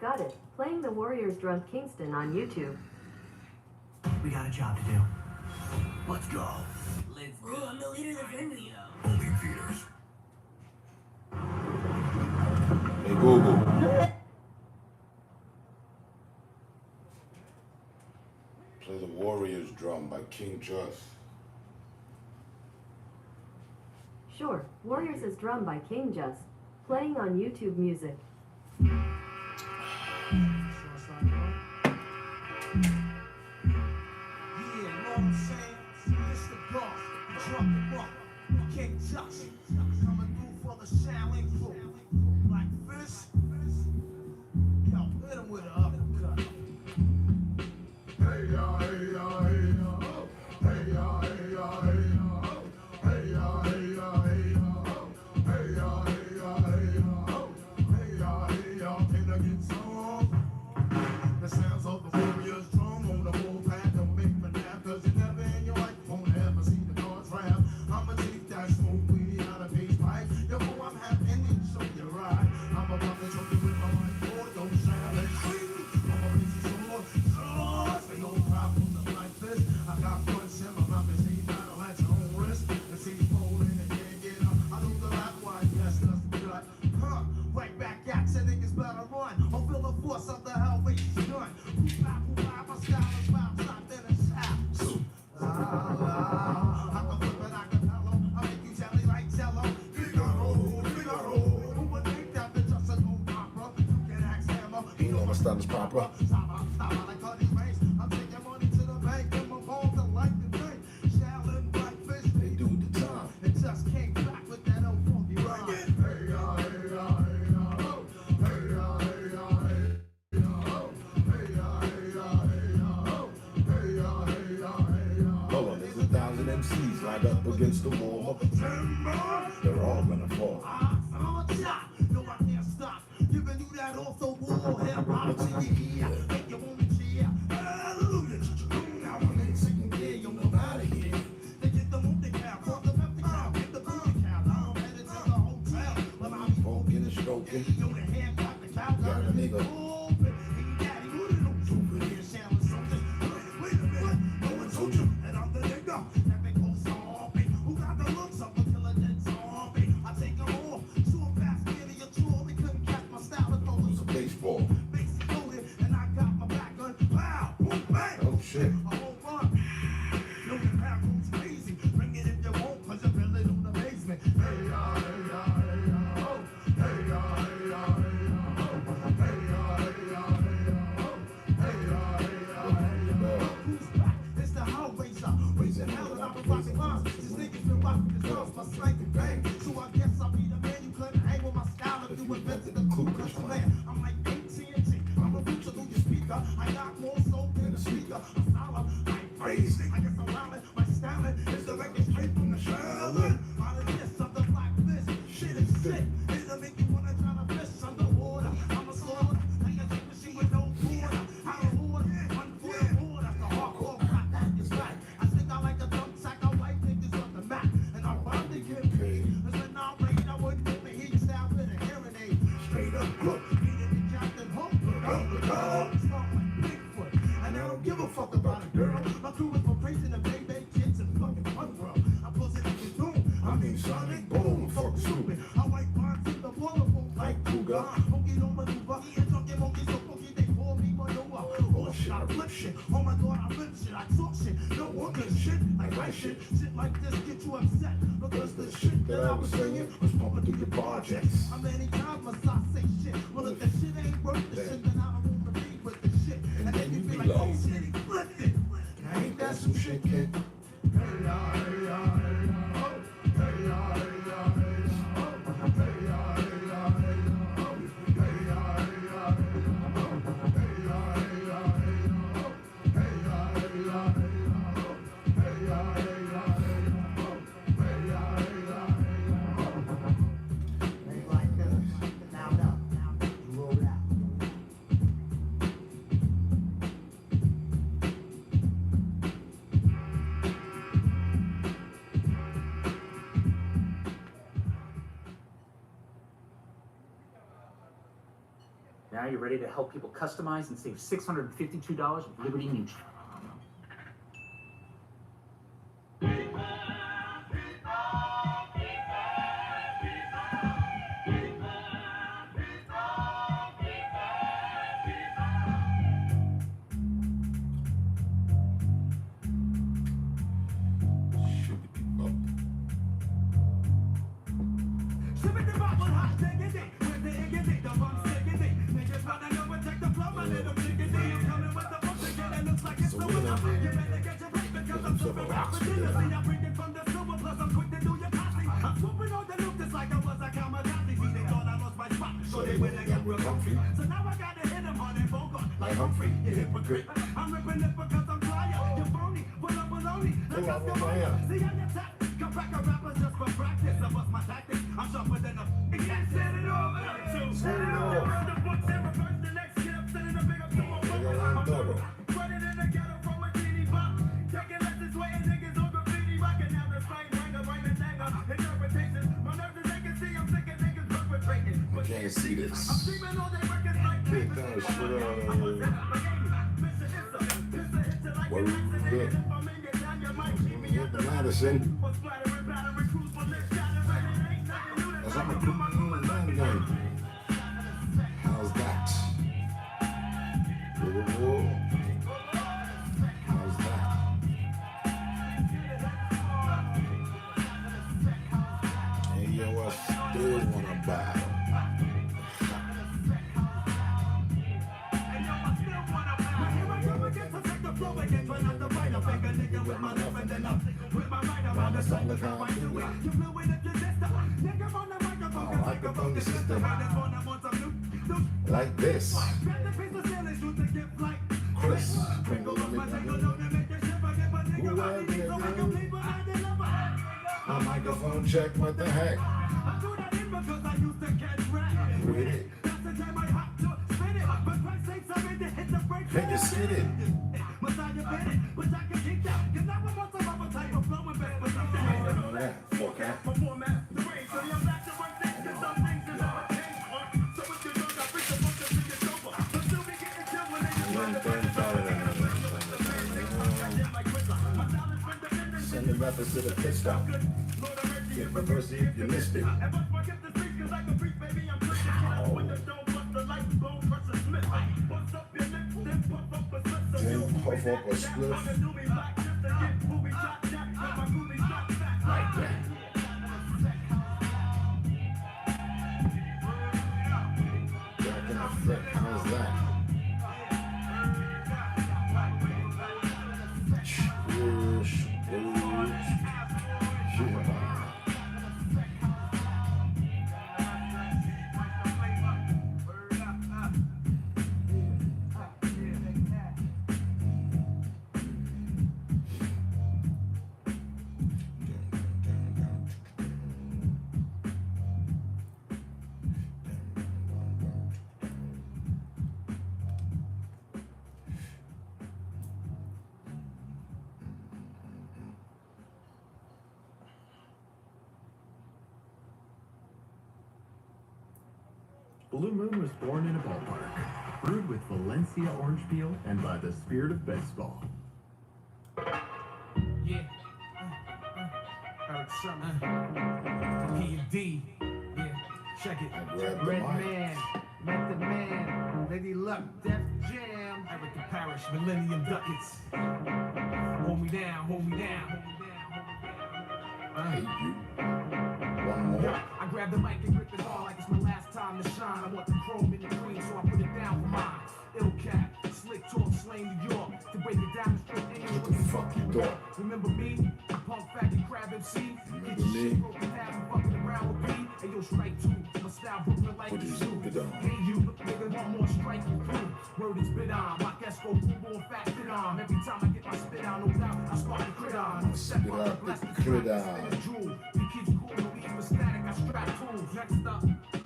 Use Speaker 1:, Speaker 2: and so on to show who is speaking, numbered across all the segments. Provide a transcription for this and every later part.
Speaker 1: Got it. Playing the Warriors Drunk Kingston on YouTube.
Speaker 2: We got a job to do.
Speaker 3: Let's go.
Speaker 2: Let's go. I'm the leader of the venue.
Speaker 3: Only in theaters.
Speaker 4: Hey Google. Play the Warriors Drum by King Just.
Speaker 1: Sure. Warriors is Drum by King Just. Playing on YouTube Music.
Speaker 5: King Just coming through for the Shaolin crew. Like this. Yo, hit him with an uppercut. Hey ya, hey ya, hey ya. Hey ya, hey ya, hey ya. Hey ya, hey ya, hey ya. Hey ya, hey ya, hey ya. Hey ya, hey ya, can I get some? The sounds of the Warriors drum on the whole path. Don't make me laugh, cause you never in your life won't ever see the cards rap. I'ma take that smoke weed out of base pipe. Yo, I'm having it, so you're right. I'm about to choke you with my mic, boy, don't sound like sweet. I'm a busy sword, say no problem like this. I got punch in my mouth and see battle at your own risk. And see folding and can't get up. I do the rap wide, yes, that's the gut. Huh, right back at you, niggas better run. Or feel the force of the Hellraiser's gun. Who my style is wild, stop in a shot. I can flip it, I can tell 'em. I make you jelly like Jello. Figaro. Who would think that bitch just a old opera? You can ask Hammer.
Speaker 4: You know my style is proper.
Speaker 5: Stop, like Cuddy Race. I'm taking money to the bank, and my balls are like the drink. Shaolin Blackfish,
Speaker 4: They do the time.
Speaker 5: it just came back with that old funky rhyme. Hey ya, hey ya, hey ya. Hey ya, hey ya, hey ya. Hey ya, hey ya, hey ya. Hey ya, hey ya, hey ya.
Speaker 4: Hold on, there's 1,000 MCs lined up against the wall. They're all gonna fall.
Speaker 5: I'm a shot. No, I can't stop. Giving you that off the wall hip hop to your ear. Make you want me cheer. Hallelujah. Now I'm in second gear. You know out of here. They get the movie cap. Fuck the Pepsi cap. Get the booty cap. I'm headed to the hotel. But I'm
Speaker 4: Funkin' and stroking.
Speaker 5: yo, the hand got the cow.
Speaker 4: Got a nigga.
Speaker 5: Open. Hey, daddy, who did those super here? Shaolin soldiers. Wait a minute. No one told you. And I'm the nigga. That big old zombie. Who got the looks of a killer dead zombie? I take them all. So fast, scared of your troll. They couldn't catch my style. Of
Speaker 4: It's a baseball.
Speaker 5: base loaded, and I got my back gun. Wow, boom, bang.
Speaker 4: Oh shit.
Speaker 5: A whole run. No, the back room's crazy. Bring it if you want, cause you feel it on the basement. Hey, ya, hey, ya, hey, ya. Oh. Hey, ya, hey, ya, hey, ya. Oh. Hey, ya, hey, ya, hey, ya. Oh. Hey, ya, hey, ya, hey, ya. Who's back? It's the Hellraiser. Raising hell and I've been rocking rhymes. These niggas been rocking the drums, my slang and bang. So I guess I'll be the man you couldn't hang with my style if you invented the Ku Klux Klan. I'm like AT&T. I'm a reacher through your speaker. I got more soul than a speaker. A scholar, I ain't crazy. I guess I'm wildin'. My styling is directed straight from the Shaolin. All of this of the black fish. Shit is sick. It'll make you wanna try to fish underwater. I'm a slaughter. Like a tape machine with no border. I'm a border. One for the border. The hardcore rap that is back. I stick out like a dump sack. I wipe niggas off the map. And I rhyme to get paid. Cause when I raid, I wouldn't even hear your style with a hearing aid. Straight up crook. Beating the Captain Hook. Start like Bigfoot. And I don't give a fuck about a girl. My crew is for praising the baby kids and fucking fun world. I pulls it in your doom. I mean Sonic Boom. Fuck stupid. I white bonds in the water boom like Cougar. Monkey don't maneuver. And drunken monkeys so funky they call me maneuver. Oh shit, I flip shit. Oh my god, I rip shit. I talk shit. No one good shit. I write shit. Shit like this get you upset. Because the shit that I was singing was pumping through your projects. How many times must I say shit? Well, if the shit ain't worth the shit, then I don't want to be with the shit. And then you be like, oh shit, he flipped it.
Speaker 4: Ain't that some shit, kid?
Speaker 5: Hey ya, hey ya, hey ya. Oh. Hey ya, hey ya, hey ya. Oh. Hey ya, hey ya, hey ya. Oh. Hey ya, hey ya, hey ya. Oh. Hey ya, hey ya, hey ya. Oh. Hey ya, hey ya, hey ya. Oh. Hey ya, hey ya, hey ya. Oh. Hey ya, hey ya, hey ya. Oh. They like this. Now
Speaker 6: Now you're ready to help people customize and save $652 with Liberty Mutual.
Speaker 5: So now I gotta hit him hard and vocal like Humphrey, you hypocrite. I'm ripping it because I'm flyer. You're phony, full of baloney. Let's just go on. See how you tap. Come back a rapper just for practice. I bust my tactics. I'm sharper than a can't set it off. Set it off. The books and reverse the next shit. I'm sending a big up to my mother. Put it in the ghetto from a teeny pop. Taking lessons, sweating niggas on graffiti. Rocking out the flame, ranger, rhyming, danger. Interpretation. My nerves is they can see. I'm sick of niggas perpetrating.
Speaker 4: I can't see this.
Speaker 5: I'm streaming all day records like
Speaker 4: Get that shit out of here. Madison. That's I'm a how's that? Whoa. How's that? Hey yo, I still wanna battle. Like this. Chris, my microphone check, what the heck? With it. Can you skid it? Send the rappers to the pit stop. Get reverse if you missed it. Then puff up a spliff. Like that. Back in the fret, how's that?
Speaker 7: Blue Moon was born in a ballpark, brewed with Valencia orange peel and by the spirit of baseball.
Speaker 8: Yeah. Eric Summer. P.D. Yeah. Check it.
Speaker 4: Red
Speaker 8: Man. Method Man. Lady Luck. Def Jam. Erica Parrish. Millennium Ducats. Hold me down. Hold me down.
Speaker 4: Hey, you. One more.
Speaker 8: I grab the mic and rip it all like it's my last time to shine. I want the chrome in the green, so I put it down for mine. Ill Cat, slick talk, slang New York. To break it down straight English.
Speaker 4: What the fuck you thought?
Speaker 8: Remember me? Punk faggot crab MC? Get your shit broken half and fucking around with me. And yo, strike two. My style Brooklyn like you zoo. Hey you, nigga, one more strike you through. Word is bit on. My Esco, boom, boom, fat fit on. Every time I get my spit on, no doubt, I spark the crit on. Step on the blast the crit on. You keep cool, believe for static, I strap tools. Next up,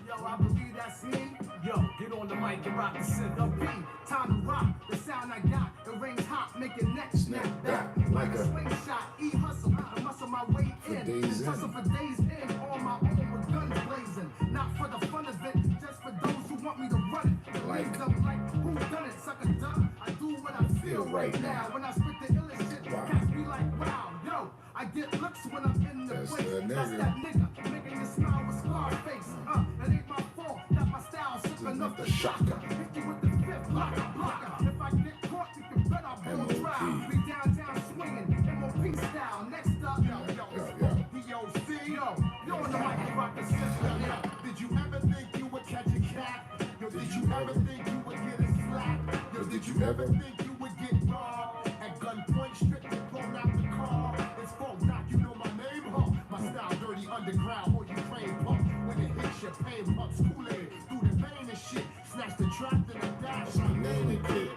Speaker 8: yo, I believe that's me. Yo, get on the mic and rock the synth up beat. Time to rock, the sound I got. It rings hot, make your neck snap back. Like a slingshot, hustle, I muscle my way in. Hustle for days in, on my own with guns blazing. Not for the fun of it, just for those who want me to run it.
Speaker 5: niggas up like who done it, suck a duck. I do what I feel right now. When I spit the illest shit, cats be like, wow, yo. I get looks when I'm in the place. That's that nigga making you smile with scar face. It ain't my fault that my style's sick enough to shock her. Hit you with the fifth blocker. If I get caught, you can bet I'll go dry. Be downtown swinging, MOP style. Next up, DOC, yo on the mic, you rock the system. Did you ever think you would catch a cat? Yo, did you ever think you would get a slap? Yo, did you ever think you would get robbed? At gunpoint, stripped and thrown out the car. It's folk knock, you know my name, huh? My style dirty underground, or you train pump. When it hits your pain pumps, Kool-Aid through the vein and shit. Snatch the trap, then a dash. My name is kid.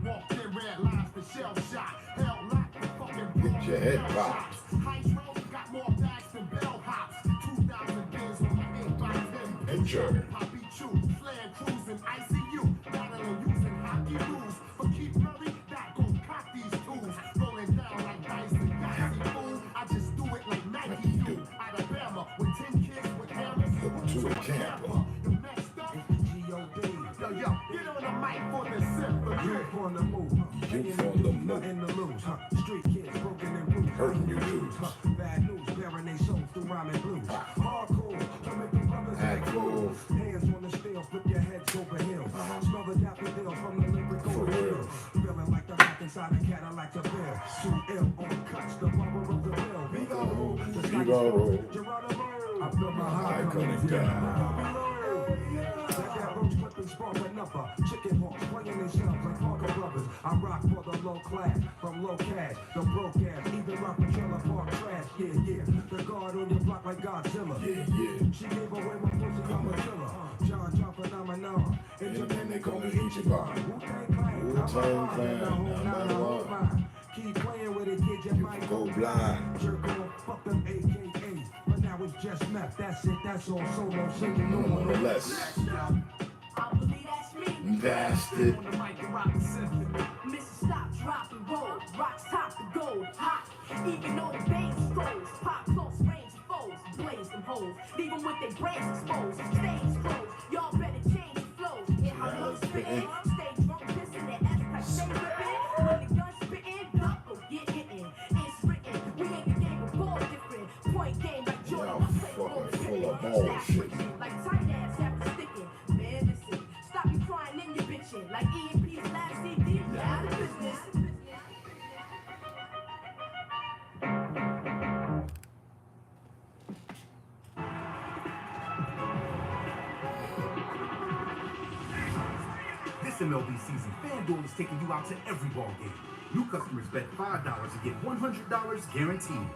Speaker 5: Walked in red lines, the shell shot. Hell lock, the fucking get your head popped. Hydro got more bags than bellhops. 2,000 bins on my 8x10 picture. Poppy Chew, slam cruising, ICU. Battling using hockey rules. But keep Murray, that gon' cock these tools. Rolling down like dice and Yahtzee fool. I just do it like Nike do. Alabama with 10 kids with hammers. To a camper. The next up is the G.O.D. Yo, get on the mic for the symphony.
Speaker 8: Youth on the move, nothing to lose, Street kids broken and bruised,
Speaker 4: Hurting you dudes.
Speaker 8: Bad news, bearing they souls through rhyme and blues. Hardcore, to make the brothers act cool. Hands on the steel, flip your heads over hills. Smell the daffodils from the lyrical hills. Feeling like the rock inside a Cadillac to bill. Too ill on cuts, the rubber of the bill. Vigo, the sky is full. Geronimo, I feel my high coming down. That roach clipping spark another. Chicken hawks playing themselves like Parker Brothers. I rock for the low class, from low cash, the broke ass, even rock for trailer park trash. Yeah. The guard on your block like Godzilla. Yeah. She gave away my pussy, I'm a killer. John phenomenon. In Japan they call me Ichiban. Wu-Tang Clan, keep playing with it, kid, you might
Speaker 4: Go blind.
Speaker 8: jerk off, fuck them AKA. But now it's just meth, that's it, that's all solo singing, no one
Speaker 4: No less.
Speaker 1: I believe that's me.
Speaker 4: Bastard.
Speaker 8: on the mic and rock the symphony.
Speaker 1: Mr. Stop, drop, and roll. Rocks top the gold. Hot. Even though the veins strolls. Pop close range foes. Blaze them hoes. Leave them with their brains exposed. Stage closed. Y'all better change your flows. Hear how low spitting. Stay drunk, pissing their ass like stay ripping. When the gun spitting, duck or get hitting. It's written. We ain't the game of ball different. Point game like Jordan. I play ball
Speaker 4: full of
Speaker 1: different.
Speaker 4: bullshit.
Speaker 1: Like tight ass after sticking. Man, listen. Stop you crying in your bitchin'. Like EMP's last CD. You out of business.
Speaker 9: This MLB season, FanDuel is taking you out to every ball game. New customers bet $5 and get $100 guaranteed.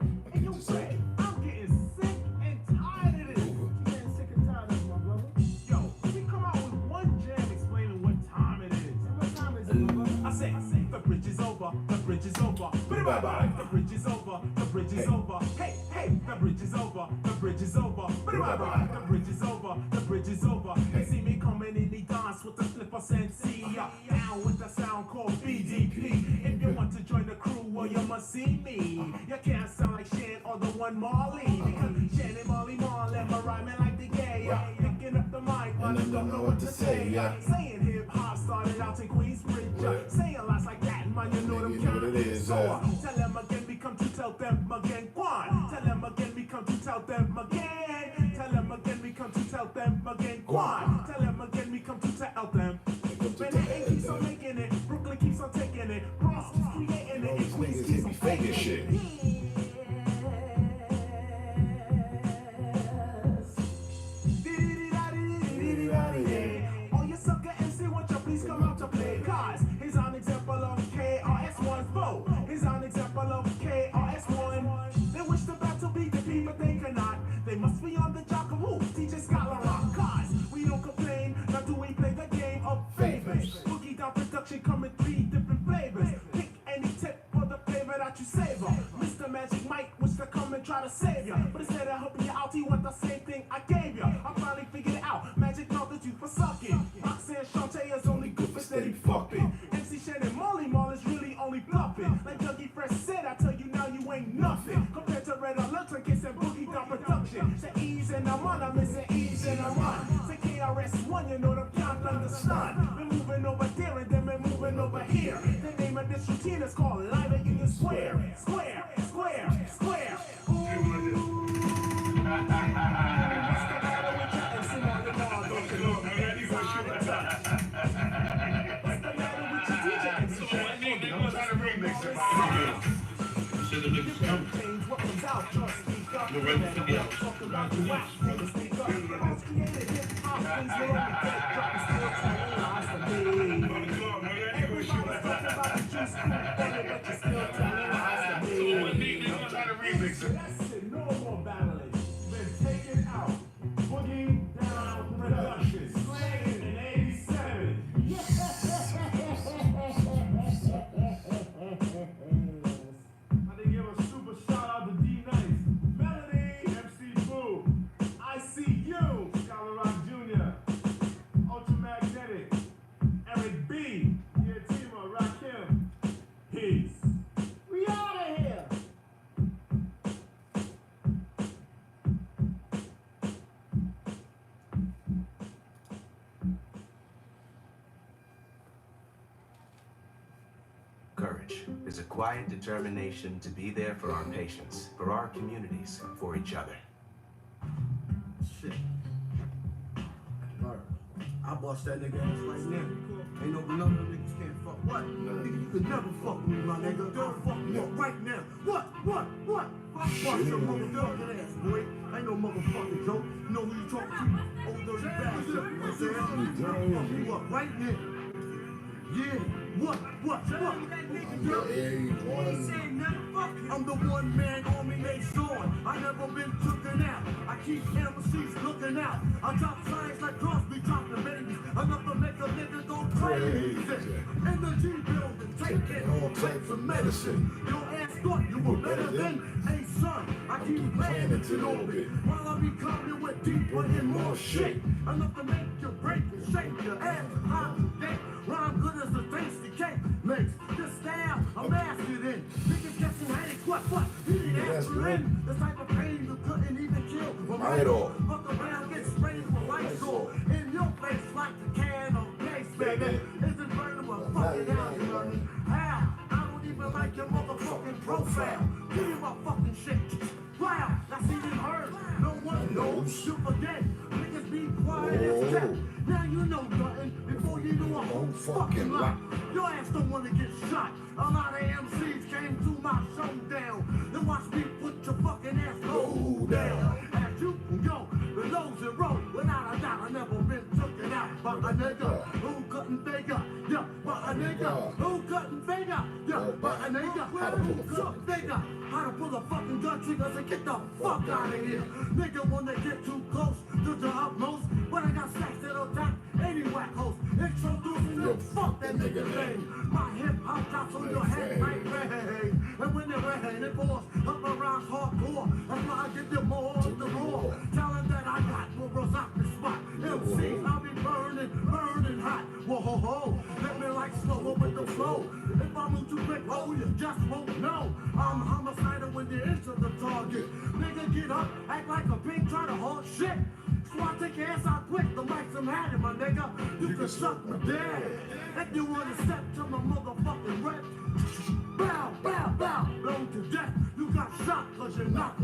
Speaker 8: I'm getting sick and tired of this. Getting sick and tired of this, my brother. Yo, we come out with one jam explaining what time it is. What time is it, my brother?
Speaker 9: I say, the bridge is over, the bridge is over. Bye-bye. The bridge is over, the bridge is over. Hey, the bridge is over, the bridge is over. Bye-bye. The bridge is over, the bridge is over. They see me coming in, they dance with the flipper sensei. Down with the sound called BDP. If you want to join the crew, well, you must see me. You can't sound like Shan or the one Marley. Because Shan and Marley Marley, my rhyming like the gay. Picking up the mic, but I don't know what to say. Saying hip hop started out in Queensbridge. Saying lots like that, man, you know them
Speaker 4: what it is.
Speaker 9: so tell them again, we come to tell them again. Quan. Tell them again, we come to tell them again. Tell them again, we come to tell them again. Quan. Tell them again, we come to tell them. Manhattan keeps on making it. Brooklyn keeps on taking it. Bronx keeps creating it. And Queens keeps on faking
Speaker 4: shit.
Speaker 9: Oh, you sucker MC, won't you please come out to play? Cause here's an example of KRS-One's flow. Here's an example of KRS-One. They wish the battle be defeated, but they cannot. They must be on the jock of who? Teaching scholar rock. Cause we don't complain, now do we play the game of favors? Boogie down production come in 3 different flavors. Pick any tip for the flavor that you savor. Mr. Magic Mike wish to come and try to save you, but instead of helping you out, he want the same thing I gave ya. I finally figured it out. Magic melted you for sucking. Roxanne Shantae is only good for steady fucking. MC Shannon Marley's really only bluffing. Like Dougie Fresh said, I tell you now you ain't nothing. Compared to Red Alert, Kiss and Boogie Down Production. Say ease and I'm on, I'm missing ease and I'm on. Say KRS-One, you know them can't understand. We're moving over there and then we're moving over here. The name of this routine is called Live at Union Square. Square, square, square. Ooh. What's the matter with you? And sing on your mom, don't you know? Ladies are out of touch. What's the matter with you, DJ? And so I'm trying to remix it.
Speaker 10: So the niggas come.
Speaker 9: Change what comes out, just speak up.
Speaker 10: You're ready for the
Speaker 9: Talk about the wax, niggas speak up. Most creative hip-hop things were on the dead drop and still telling lies to me. Everybody's talking about the juice crew, but you're still telling lies to me.
Speaker 10: I'm trying to remix it.
Speaker 9: That's it, no more battling. Been taken out. Boogie Down Productions. Slaying in 87. I did give a super shout out to D-Nice, Melody, MC Boo, ICU, Scholar Rock Jr., Ultramagnetic, Eric B, Yatima, Rakim. Peace. We out of here.
Speaker 11: Courage is a quiet determination to be there for our patients, for our communities, for each other.
Speaker 5: Shit. Alright. I bust that nigga ass right now. Ain't no none of them niggas can't fuck what? Nigga, you could never fuck with me, my nigga. Don't fuck me up right now. What? Fuck bust your motherfucking ass, boy. Ain't no motherfucking joke. You know who you talking to? Old dirty bastard. You know what I'm saying? Fuck you up right now. Yeah. What? I'm the one man army nation. I never been taken out. I keep embassies looking out. I drop signs like Crosby dropping babies. Enough to make a nigga go crazy. In the G building, taking all types of medicine. Your ass thought you were better than a son. I keep planets in orbit while I be coming with deeper and more shit. Enough to make you break and shake your ass hot today. Rhyme good as a tasty cake. Makes this style I'm mastered in. Niggas guessing headaches, what? You need aspirin. The type of pain you couldn't even kill.
Speaker 4: Right off.
Speaker 5: Fuck around, get sprayed for Lysol. In your face like a can of paste, baby. Isn't burning but fucking out, you know me. How? I don't even like your motherfucking profile. Give me my fucking shit. Wow, I seen it heard. No one knows. You forget. Niggas be quiet as cat. Now you know nothing before you know a whole fucking lot. Your ass don't wanna get shot. A lot of MCs came to my showdown. Then watch me put your fucking ass low down. As you go, the lows and roll. Without a doubt, I never been taken out by a nigga who couldn't figure. Yeah, by a nigga who couldn't figure. Yeah, by a nigga who couldn't figure. How to pull a fucking gun triggers and get the fuck out of here. Nigga wanna get too close to the utmost. But I got stacks that'll attack any whack host. Introducing you, fuck that nigga name. My hip hop drops on your head like rain. And when it rain, it pours up around hardcore. That's why I give you more of the roar. Tell them that I got more rock the spot. MCs, I'll be burning hot. Whoa ho ho, let me like slower with the flow. If I move too quick, oh you just won't know. I'm homicidal when you enter the target. Nigga get up, act like a pig, try to hold shit. Squad take your ass out quick, the mic's I'm had it, my nigga. You can suck my dick. If you wanna step to my motherfucking rep, bow, blown to death. You got shot cause you knock.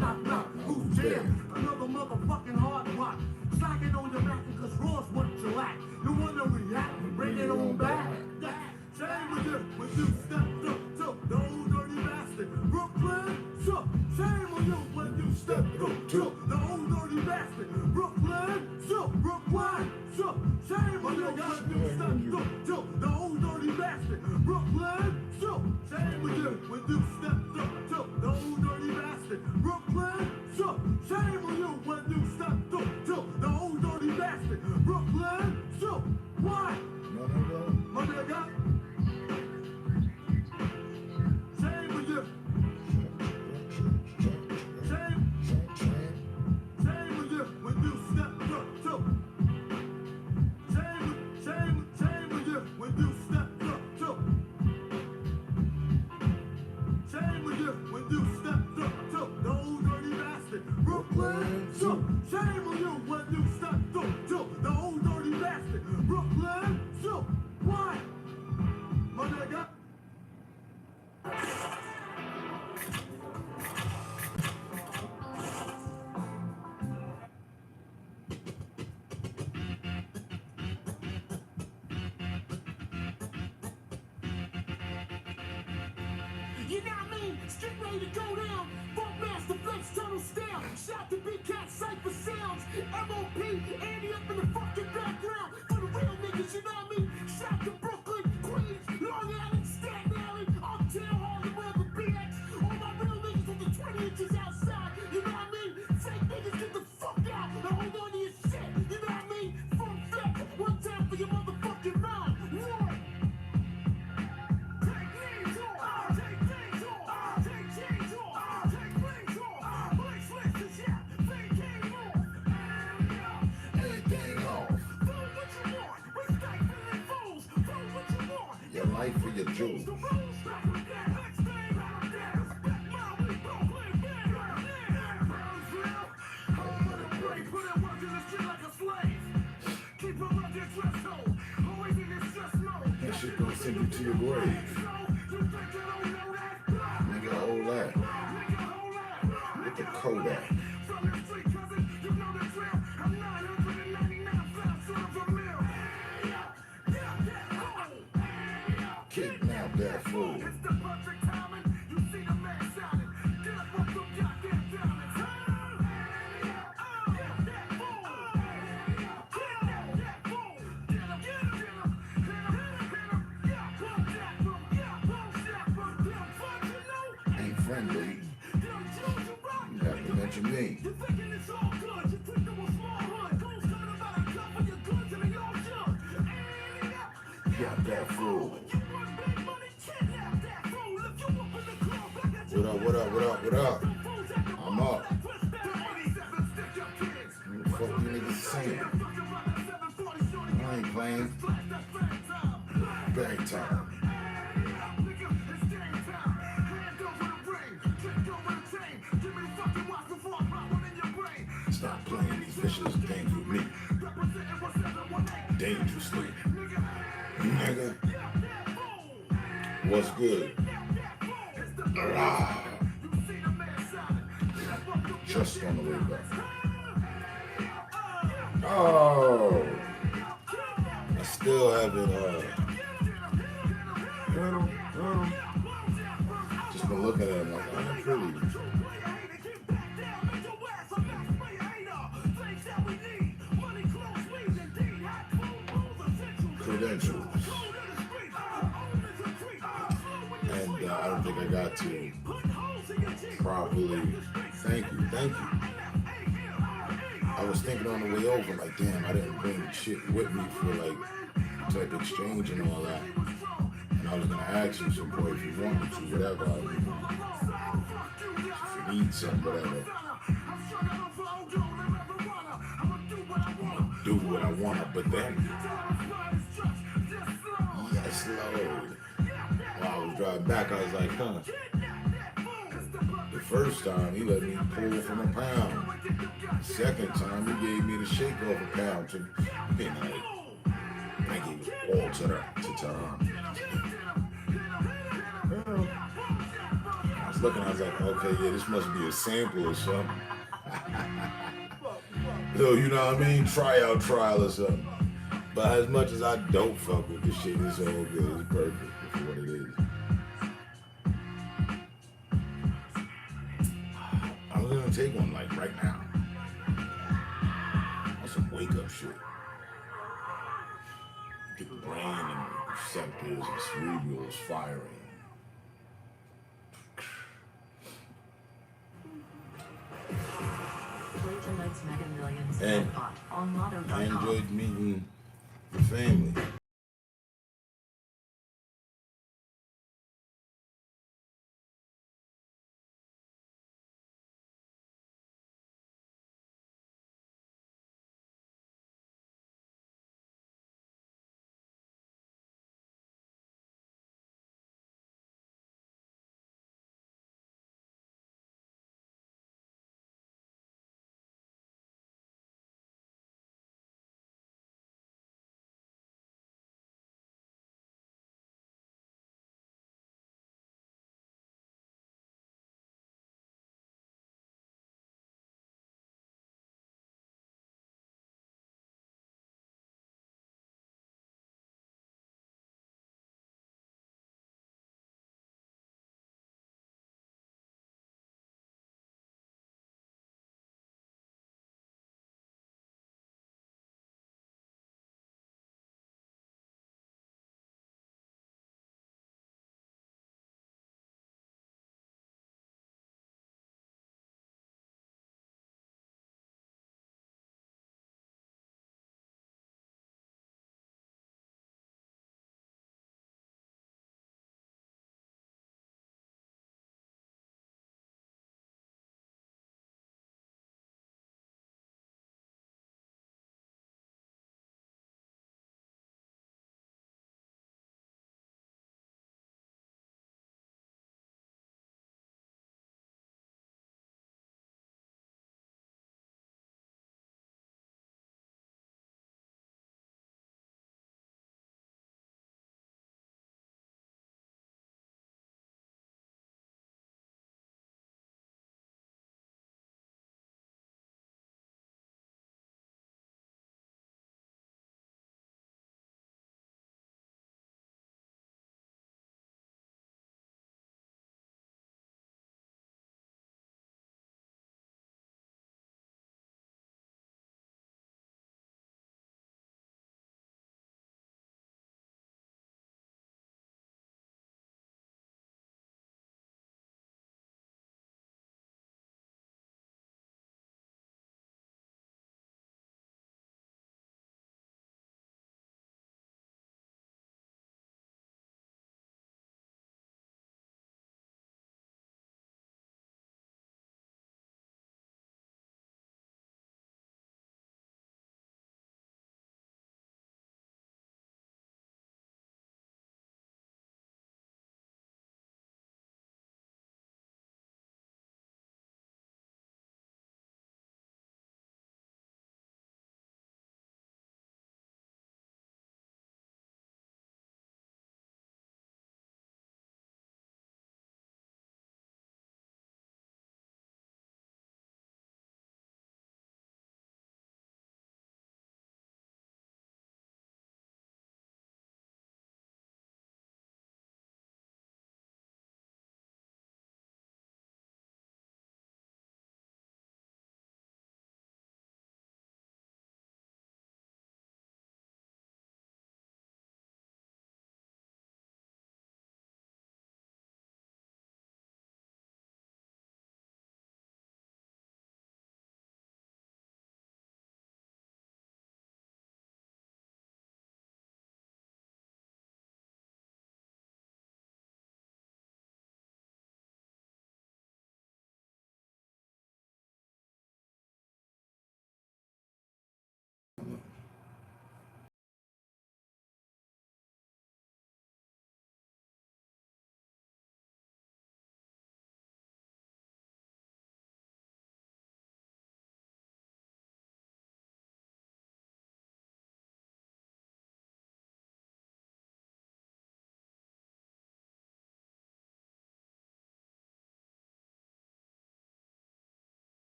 Speaker 5: Who's here? Another motherfucking hard rock. Slacking on your back cause raw's what you lack. You wanna react, bring it on back. Shame with you when you stepped up to the old dirty bastard. Brooklyn, shame on you when you stepped up to the old dirty bastard. Brooklyn, shame on you when you stepped up to the old dirty bastard. Brooklyn, shame on you when you stepped up to the old dirty bastard. Brooklyn, shame on you when you stepped up to the old dirty bastard. Brooklyn, what? My nigga. Shame on you. Shame on you. Shame on you when you step through to the old dirty bastard. Brooklyn, so why? My nigga.
Speaker 1: You know what I mean? Straight ready to go down. Funk master, flex, tunnel style. Shout to Big Cat, Cypher Sounds. MOP, Andy up in the fucking background. For the real niggas, you know what I mean? Shout to Brooklyn, Queens, Long Island, Staten Island, Uptown, Harlem, wherever BX. All my real niggas with the 20 inches outside. You know what I mean? Fake niggas, get the fuck out. Now hold on to your shit. You know what I mean? Funk flex, one time for your motherfucking mind. One.
Speaker 4: Your life for your jewels. That shit gonna send you to your grave. Nigga, hold that. With the Kodak. Kidnap that fool. Ain't friendly. You have to mention me. Got that fool. What up, what up, what up, what up? I'm up. What the fuck you niggas saying? I ain't playing. Bang time. Stop playing these vicious games with me. Dangerously. Nigga. What's good? Ah. Just on the way back. Oh. I still haven't, just been looking at him like, I'm pretty. Credentials. And I don't think I got to properly thank you. I was thinking on the way over, like, damn, I didn't bring shit with me for like type exchange and all that. And I was gonna ask you some point if you wanted to, whatever. If you need something, whatever. Do what I wanna, but then yes, Lord. While I was driving back, I was like, huh. The first time he let me pull from a pound. The second time he gave me the shake off a pound to midnight. I gave it all to Tom. I was looking, I was like, okay, yeah, this must be a sample or something. So, you know what I mean? Trial or something. But as much as I don't fuck with this shit, it's all good. It's perfect for what it is. I'm gonna take one like right now. That's some wake up shit. Get the brain and receptors and cerebrals firing. And I enjoyed meeting the family.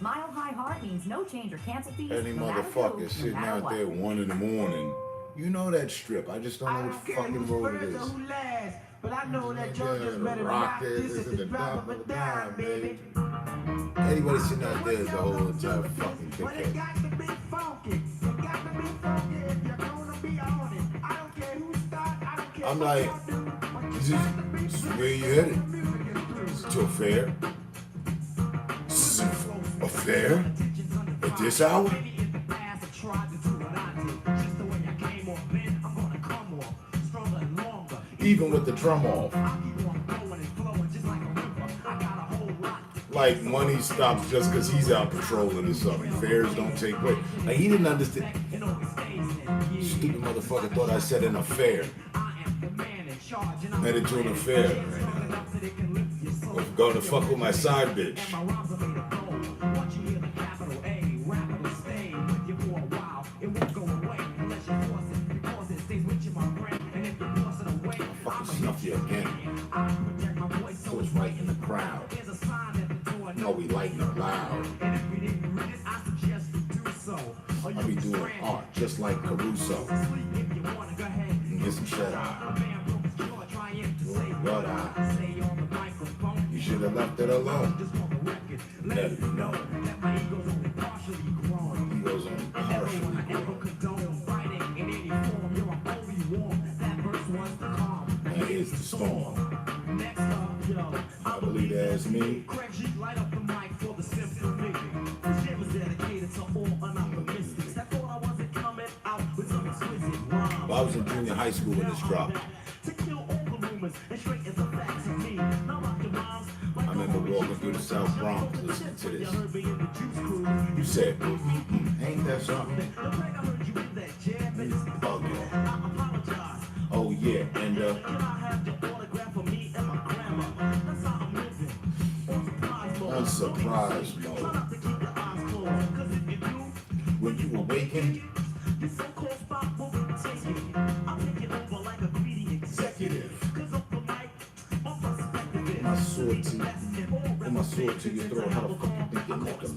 Speaker 1: Mile High Heart means no change or cancel fees.
Speaker 4: Any
Speaker 1: no matter who,
Speaker 4: motherfucker
Speaker 1: no
Speaker 4: sitting
Speaker 1: matter
Speaker 4: out
Speaker 1: what.
Speaker 4: there 1 in the morning. You know that strip. I just don't know which fucking road it is.
Speaker 5: Who last, but I know that Georgia's
Speaker 4: Yeah,
Speaker 5: better
Speaker 4: rock
Speaker 5: rock
Speaker 4: this
Speaker 5: this at the drop of a dime, baby.
Speaker 4: Anybody sitting out there is a whole entire fucking
Speaker 5: But it
Speaker 4: dickhead.
Speaker 5: got to be funky. It got to be funky if you're gonna be on it. I don't care who start, I don't care
Speaker 4: I'm
Speaker 5: what
Speaker 4: like,
Speaker 5: y'all do, but
Speaker 4: this is where you headed. Is it to a fair? This is a fair? At this hour? Even with the drum off. Like money stops just because he's out patrolling or something. Fairs don't take place. Like he didn't understand. Stupid motherfucker thought I said an affair. Headed to an affair. Or go to fuck with my side bitch. I'll fucking snuff you again. So it's right in the crowd. No, we lighting up loud. I'll be doing art just like Caruso. And get some shut eye. What eye? You should have left it alone. Let it be known. Egos on partially grown. And here's the storm. I believe that's me. Well, I was in junior high school when this dropped. I remember walking through the South Bronx listening to this. You said, ain't that something? Oh, yeah. Oh, yeah. And, on surprise mode. When you awaken, executive. My sword to your throat. How the fuck you think you're neck a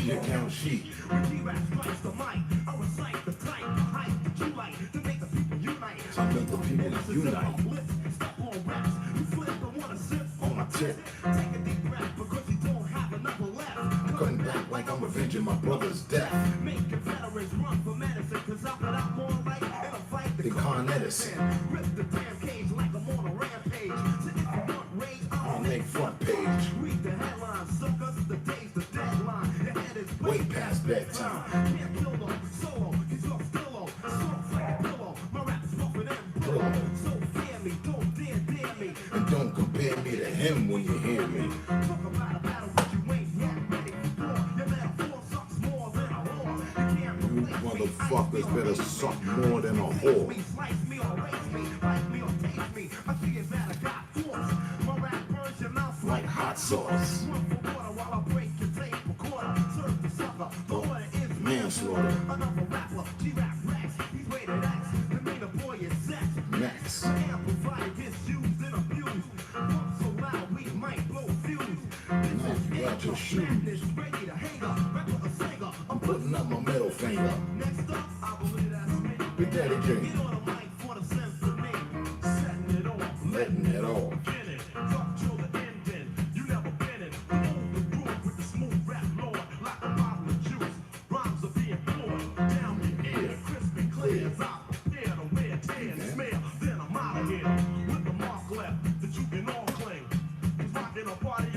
Speaker 4: the account sheet. So I make the people unite. On my tip. Cutting back like I'm avenging my brother's death. The Con Edison. I'll make front page. Way past bedtime. And don't compare me to him when you hear me. You motherfuckers better suck more than a whore. Like hot sauce. Manslaughter. Next. Now you got your shoes. I'm putting up my middle finger. Big Daddy J. Letting it off.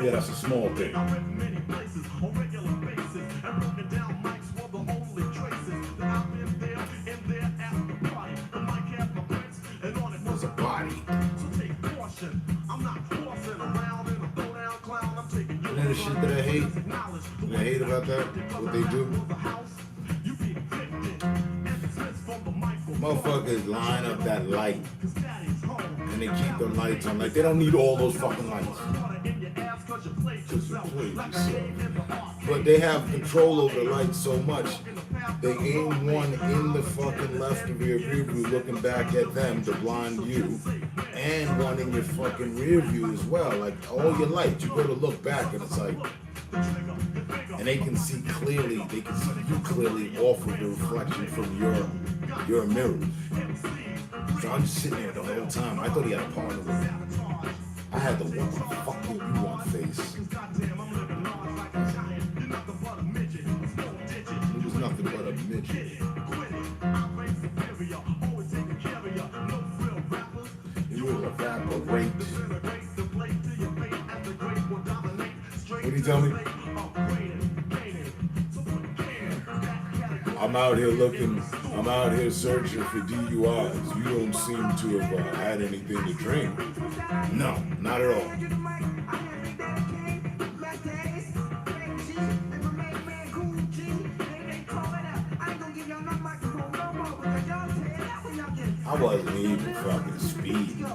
Speaker 4: Yeah, that's a small thing. There's a body. You know the shit that I hate? That I hate about that? What they do? Motherfuckers line up that light. And they keep the lights on. Like, they don't need all those fucking lights. Just play yourself. But they have control over the light so much. They aim one in the fucking left of your rear view looking back at them to blind you, and one in your fucking rear view as well. Like all your lights, you go to look back and it's like, and they can see clearly, they can see you clearly off of the reflection from your mirrors. So I'm just sitting there the whole time. I thought he had a partner with me. I had the what the fuck do you want face. It was nothing but a midget. He was a rapper raped. What did he tell me? I'm out here looking, I'm out here searching for DUIs. You don't seem to have had anything to drink. No, not at all. I wasn't even fucking speeding.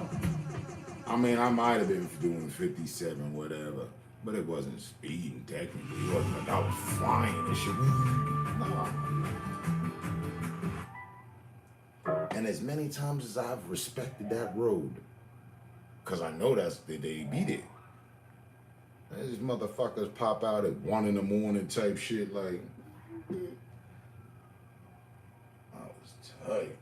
Speaker 4: I mean, I might have been doing 57, whatever, but it wasn't speeding technically. It wasn't like I was flying and shit. No. And as many times as I've respected that road, because I know that's they beat it. These motherfuckers pop out at 1 in the morning type shit like, I was tight.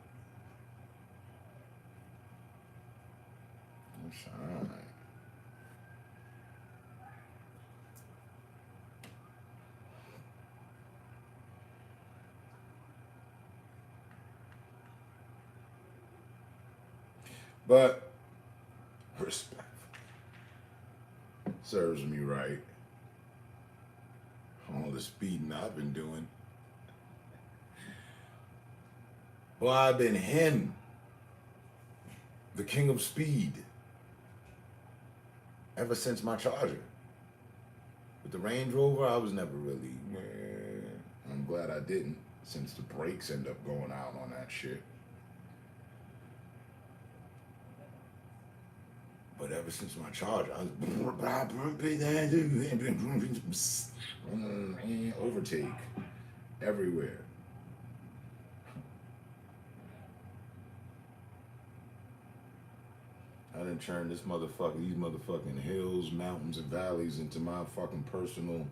Speaker 4: It's alright. But respect serves me right. All the speeding I've been doing. Well, I've been him, the king of speed, ever since my Charger. With the Range Rover, I was never really, I'm glad I didn't, since the brakes end up going out on that shit. But ever since my Charger, I was overtake everywhere. I done turned these motherfucking hills, mountains, and valleys into my fucking personal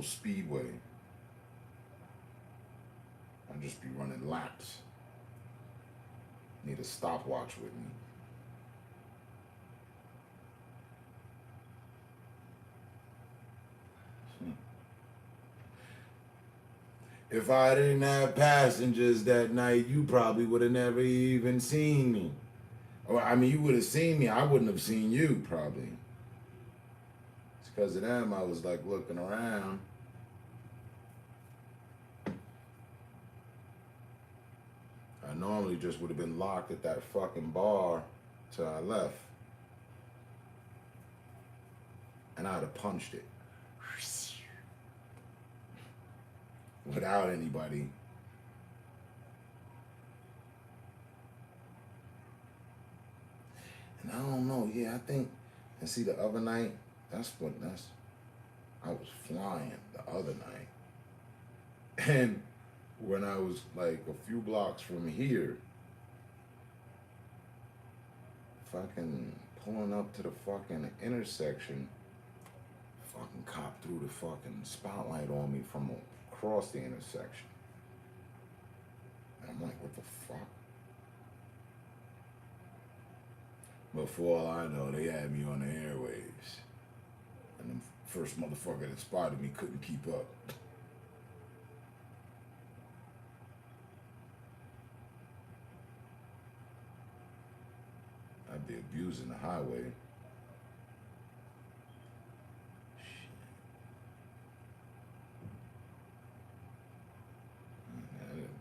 Speaker 4: speedway. I'll just be running laps. Need a stopwatch with me. If I didn't have passengers that night, you probably would have never even seen me. Or, I mean, you would have seen me. I wouldn't have seen you, probably. It's because of them I was, like, looking around. I normally just would have been locked at that fucking bar till I left. And I'd have punched it. Without anybody. And I don't know, yeah, I think, and see the other night, I was flying the other night. And when I was like a few blocks from here, fucking pulling up to the fucking intersection, fucking cop threw the fucking spotlight on me from across the intersection. And I'm like, what the fuck? But for all I know, they had me on the airwaves. And the first motherfucker that spotted me couldn't keep up. I'd be abusing the highway.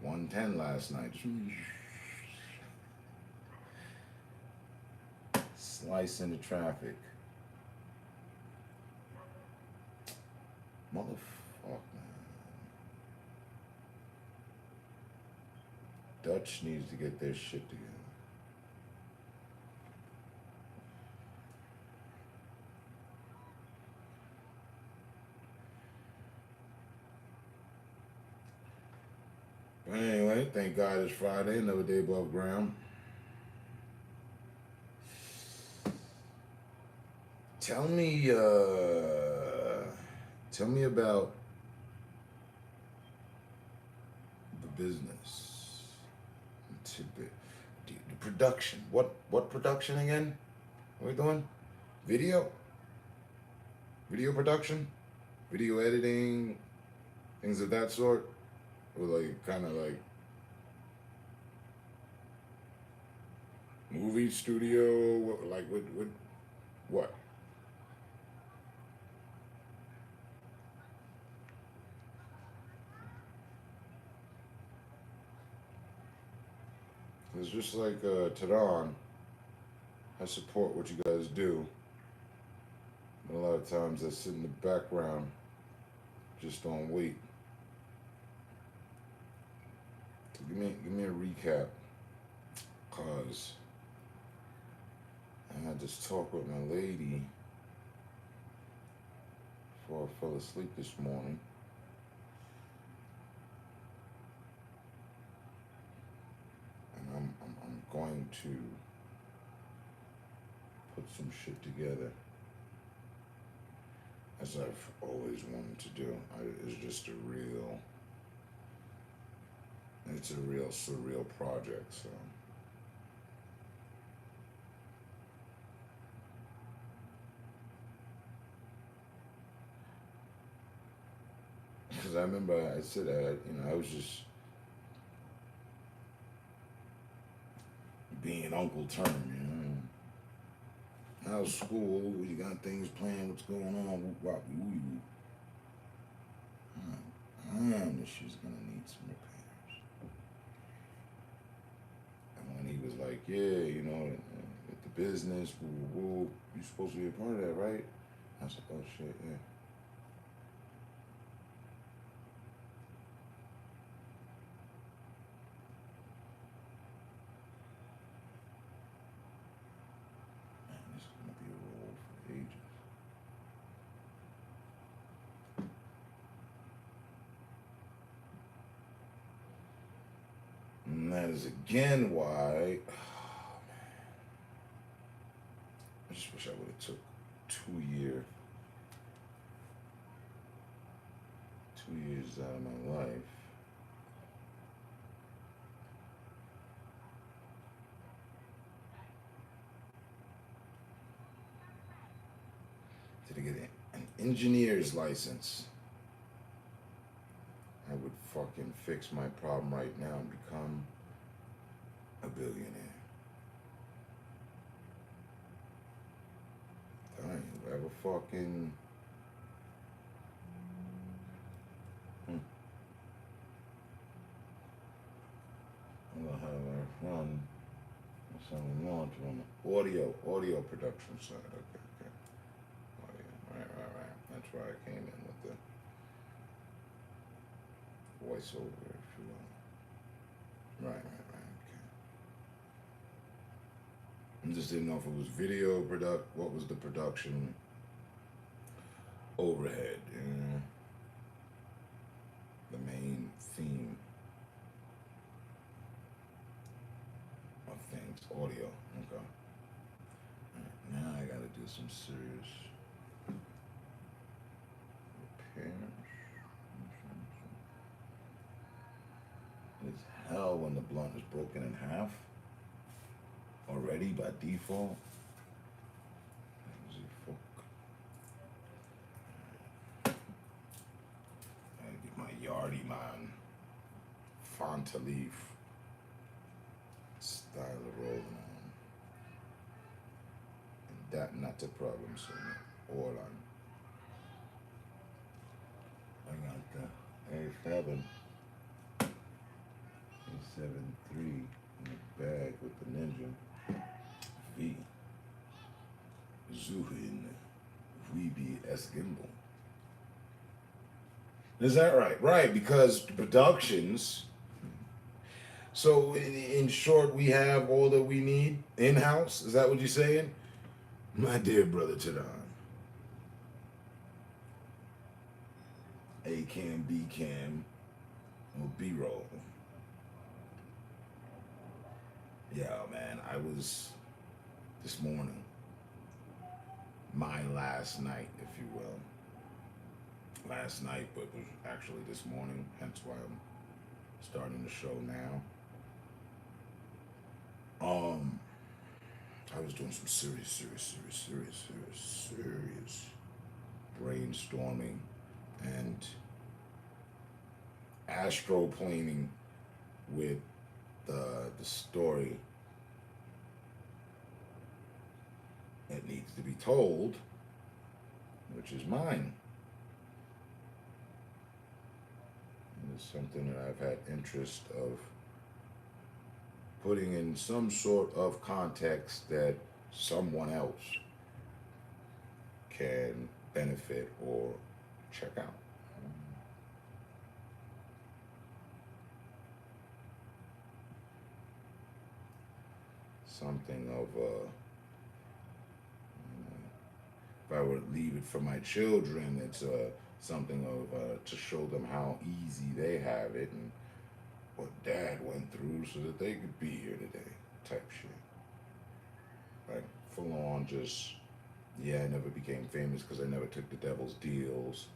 Speaker 4: 110 last night. Slice into traffic. Motherfucker. Dutch needs to get their shit together. Anyway, thank God it's Friday, another day above ground. Tell me about the business. Tidbit. The production. What production again? What are we doing? Video? Video production? Video editing? Things of that sort? Or like kind of like movie studio? Like what? It's just like Tehran. I support what you guys do. But a lot of times I sit in the background just on wait. So give me a recap. Cause I had this talk with my lady before I fell asleep this morning. And I'm going to put some shit together, as I've always wanted to do. It's a real surreal project, so. Because I remember I said, I was just being Uncle Term, How's school? You got things planned? What's going on? Whoop, wop, woo, woo. This shit's gonna need some repairs. And when he was like, yeah, with the business, woo, woo, woo, you supposed to be a part of that, right? I was like, oh shit, yeah. And that is again why, I just wish I would have took 2 years out of my life to get an engineer's license. I would fucking fix my problem right now and become a billionaire. Telling you, whoever fucking I'm gonna have our fun. Something launch on the audio production side. Okay. Oh yeah, right. That's why I came in with the voiceover, if you will. Right, okay. I just didn't know if it was video what was the production overhead, the main theme of things, audio, okay. Right, now I gotta do some serious repairs. It's hell when the blunt is broken in half already by default. I gotta get my Yardie Man Fontaleaf style of rolling on. And that not the problem, so all on. I got the A7 A7 III in the bag with the Ninja V. Zuhin VBS gimbal. Is that right? Right, because productions. So in short, we have all that we need in-house. Is that what you're saying? My dear brother Tehran. A-cam, B-cam, or B-roll. Yeah, man, I was this morning, my last night, if you will. Last night, but it was actually this morning, hence why I'm starting the show now. I was doing some serious brainstorming and astroplaning with the story that needs to be told, which is mine. And it's something that I've had interest of putting in some sort of context that someone else can benefit or check out. Something of if I were to leave it for my children, it's something of to show them how easy they have it and what Dad went through so that they could be here today, type shit. Like full on just, yeah, I never became famous because I never took the devil's deals,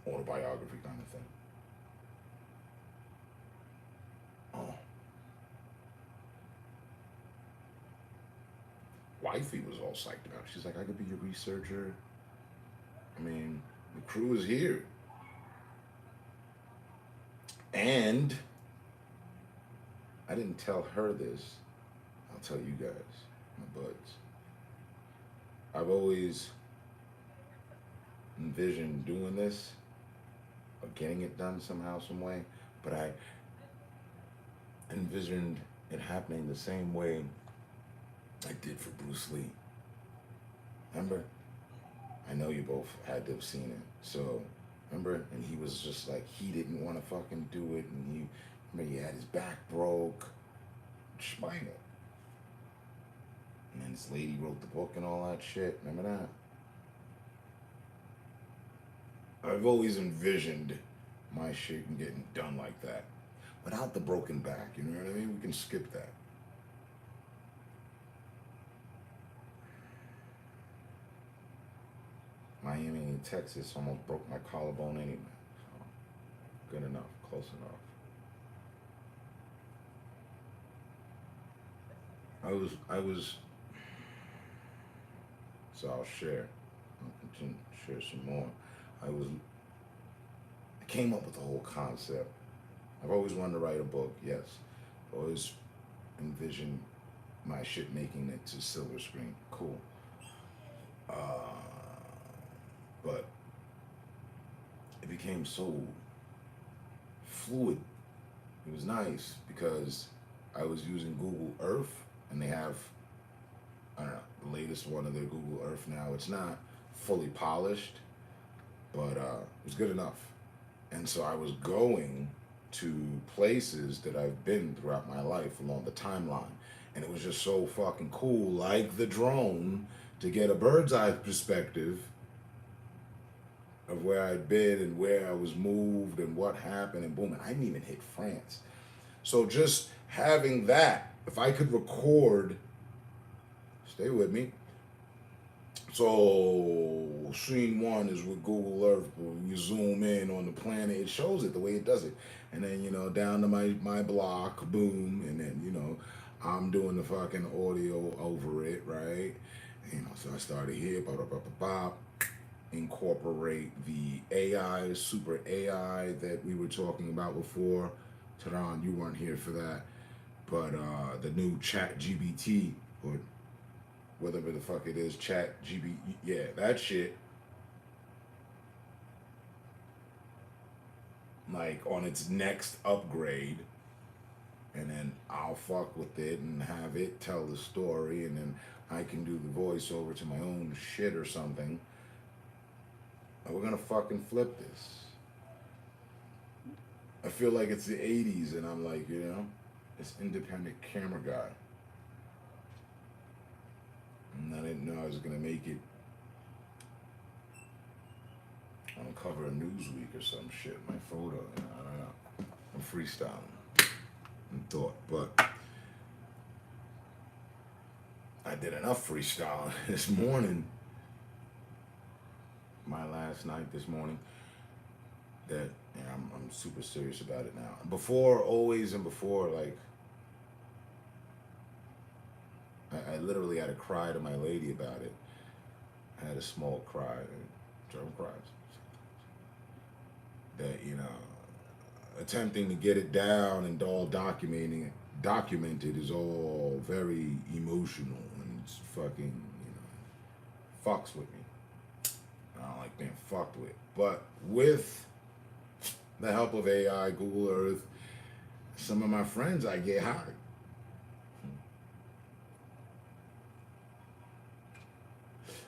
Speaker 4: autobiography kind of thing. Oh. Wifey was all psyched about it. She's like, I could be your researcher. I mean, the crew is here. And I didn't tell her this. I'll tell you guys, my buds. I've always envisioned doing this or getting it done somehow, some way, but I envisioned it happening the same way I did for Bruce Lee. Remember? I know you both had to have seen it. So, remember? And he was just like, he didn't want to fucking do it. And remember, he had his back broke. Spinal. And then this lady wrote the book and all that shit. Remember that? I've always envisioned my shit getting done like that. Without the broken back, you know what I mean? We can skip that. Miami and Texas almost broke my collarbone anyway. So, good enough, close enough. I was, so I'll share. I'll continue to share some more. I came up with the whole concept. I've always wanted to write a book, yes. Always envisioned my shit making it to silver screen. Cool. But it became so fluid. It was nice because I was using Google Earth, and they have, I don't know, the latest one of their Google Earth now. It's not fully polished, but it was good enough. And so I was going to places that I've been throughout my life along the timeline. And it was just so fucking cool, like the drone, to get a bird's eye perspective of where I'd been and where I was moved and what happened, and boom, and I didn't even hit France. So just having that, if I could record, stay with me. So scene one is with Google Earth, you zoom in on the planet, it shows it the way it does it. And then, you know, down to my block, boom, and then, you know, I'm doing the fucking audio over it, right? You know, so I started here, incorporate the AI, super AI that we were talking about before. Tehran, you weren't here for that. But the new Chat GBT, or whatever the fuck it is, Chat GBT, yeah, that shit. Like on its next upgrade, and then I'll fuck with it and have it tell the story, and then I can do the voiceover to my own shit or something. And we're gonna fucking flip this. I feel like it's the 80s, and I'm like, you know, this independent camera guy. And I didn't know I was gonna make it on the cover of Newsweek or some shit, my photo, you know, I don't know. I'm freestyling in thought, but did enough freestyling this morning, my last night this morning, that I'm super serious about it now. Before, always and before, like, I literally had to cry to my lady about it. I had a small cry, German cries, that, you know, attempting to get it down and all documented is all very emotional, and it's fucking, you know, fucks with me. I don't like being fucked with. But with the help of AI, Google Earth, some of my friends, I get high.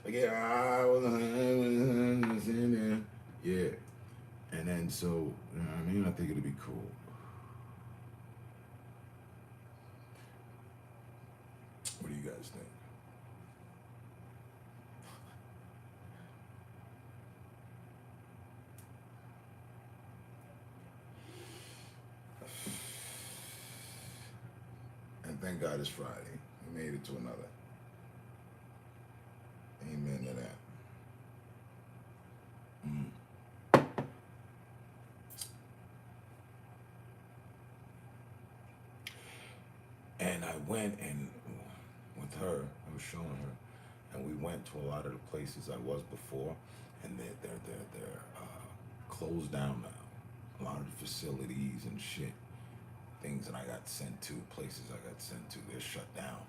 Speaker 4: I get high, yeah. And then so, you know what I mean? I think it'd be cool. What do you guys think? And thank God it's Friday. We made it to another. Amen to that. And I went and with her, I was showing her, and we went to a lot of the places I was before, and they're closed down now. A lot of the facilities and shit, things that I got sent to, places I got sent to, they're shut down.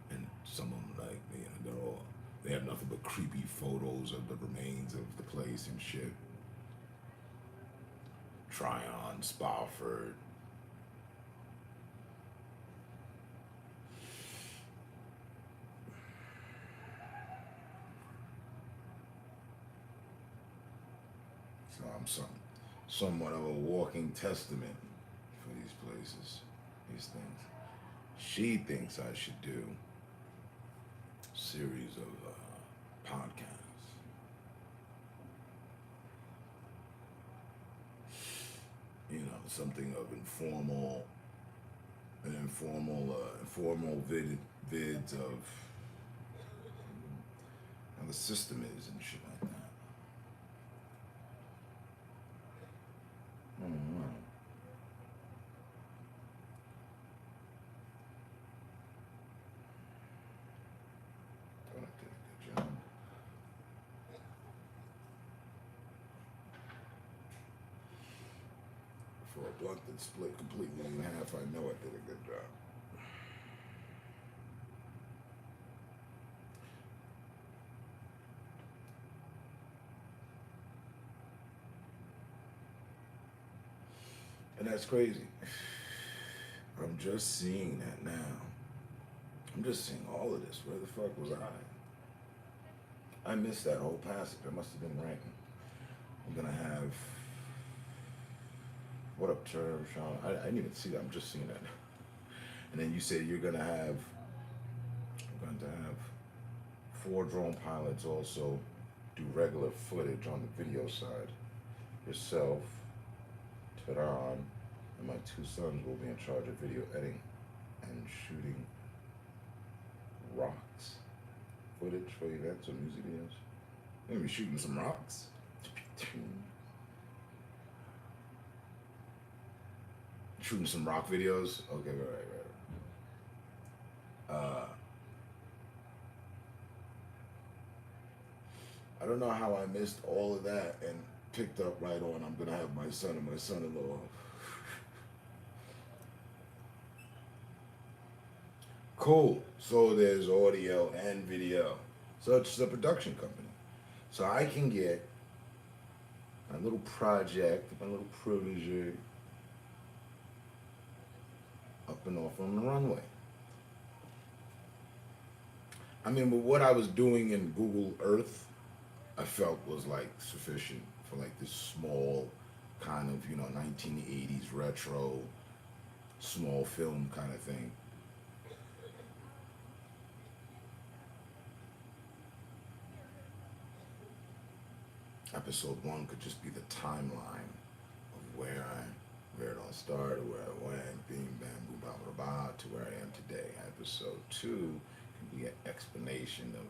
Speaker 4: And some of them, like, you know, they have nothing but creepy photos of the remains of the place and shit. Tryon, Spofford. So I'm somewhat of a walking testament for these places, these things. She thinks I should do a series of podcasts. You know, something of informal vids of how the system is and shit like that. Thought I did a good job. For a blunt that split completely in half, I know I did a good job. And that's crazy. I'm just seeing that now. I'm just seeing all of this. Where the fuck was I? I missed that whole passage. I must have been writing. I'm gonna have. What up, Sean? I didn't even see that. I'm just seeing that. And then you said you're gonna have. I'm going to have 4 drone pilots also do regular footage on the video side. Yourself, Tehran, and my 2 sons will be in charge of video editing and shooting rocks footage for events or music videos. We're gonna be shooting some rocks. Shooting some rock videos. Okay, right. I don't know how I missed all of that and picked up right on. I'm gonna have my son and my son-in-law. Cool. So there's audio and video. So it's a production company. So I can get my little project, my little protege up and off on the runway. I mean, but what I was doing in Google Earth, I felt was like sufficient for like this small kind of, 1980s retro, small film kind of thing. Episode 1 could just be the timeline of where it all started, where I went, bing, bam, boom, ba, ba, ba, to where I am today. Episode 2 can the explanation of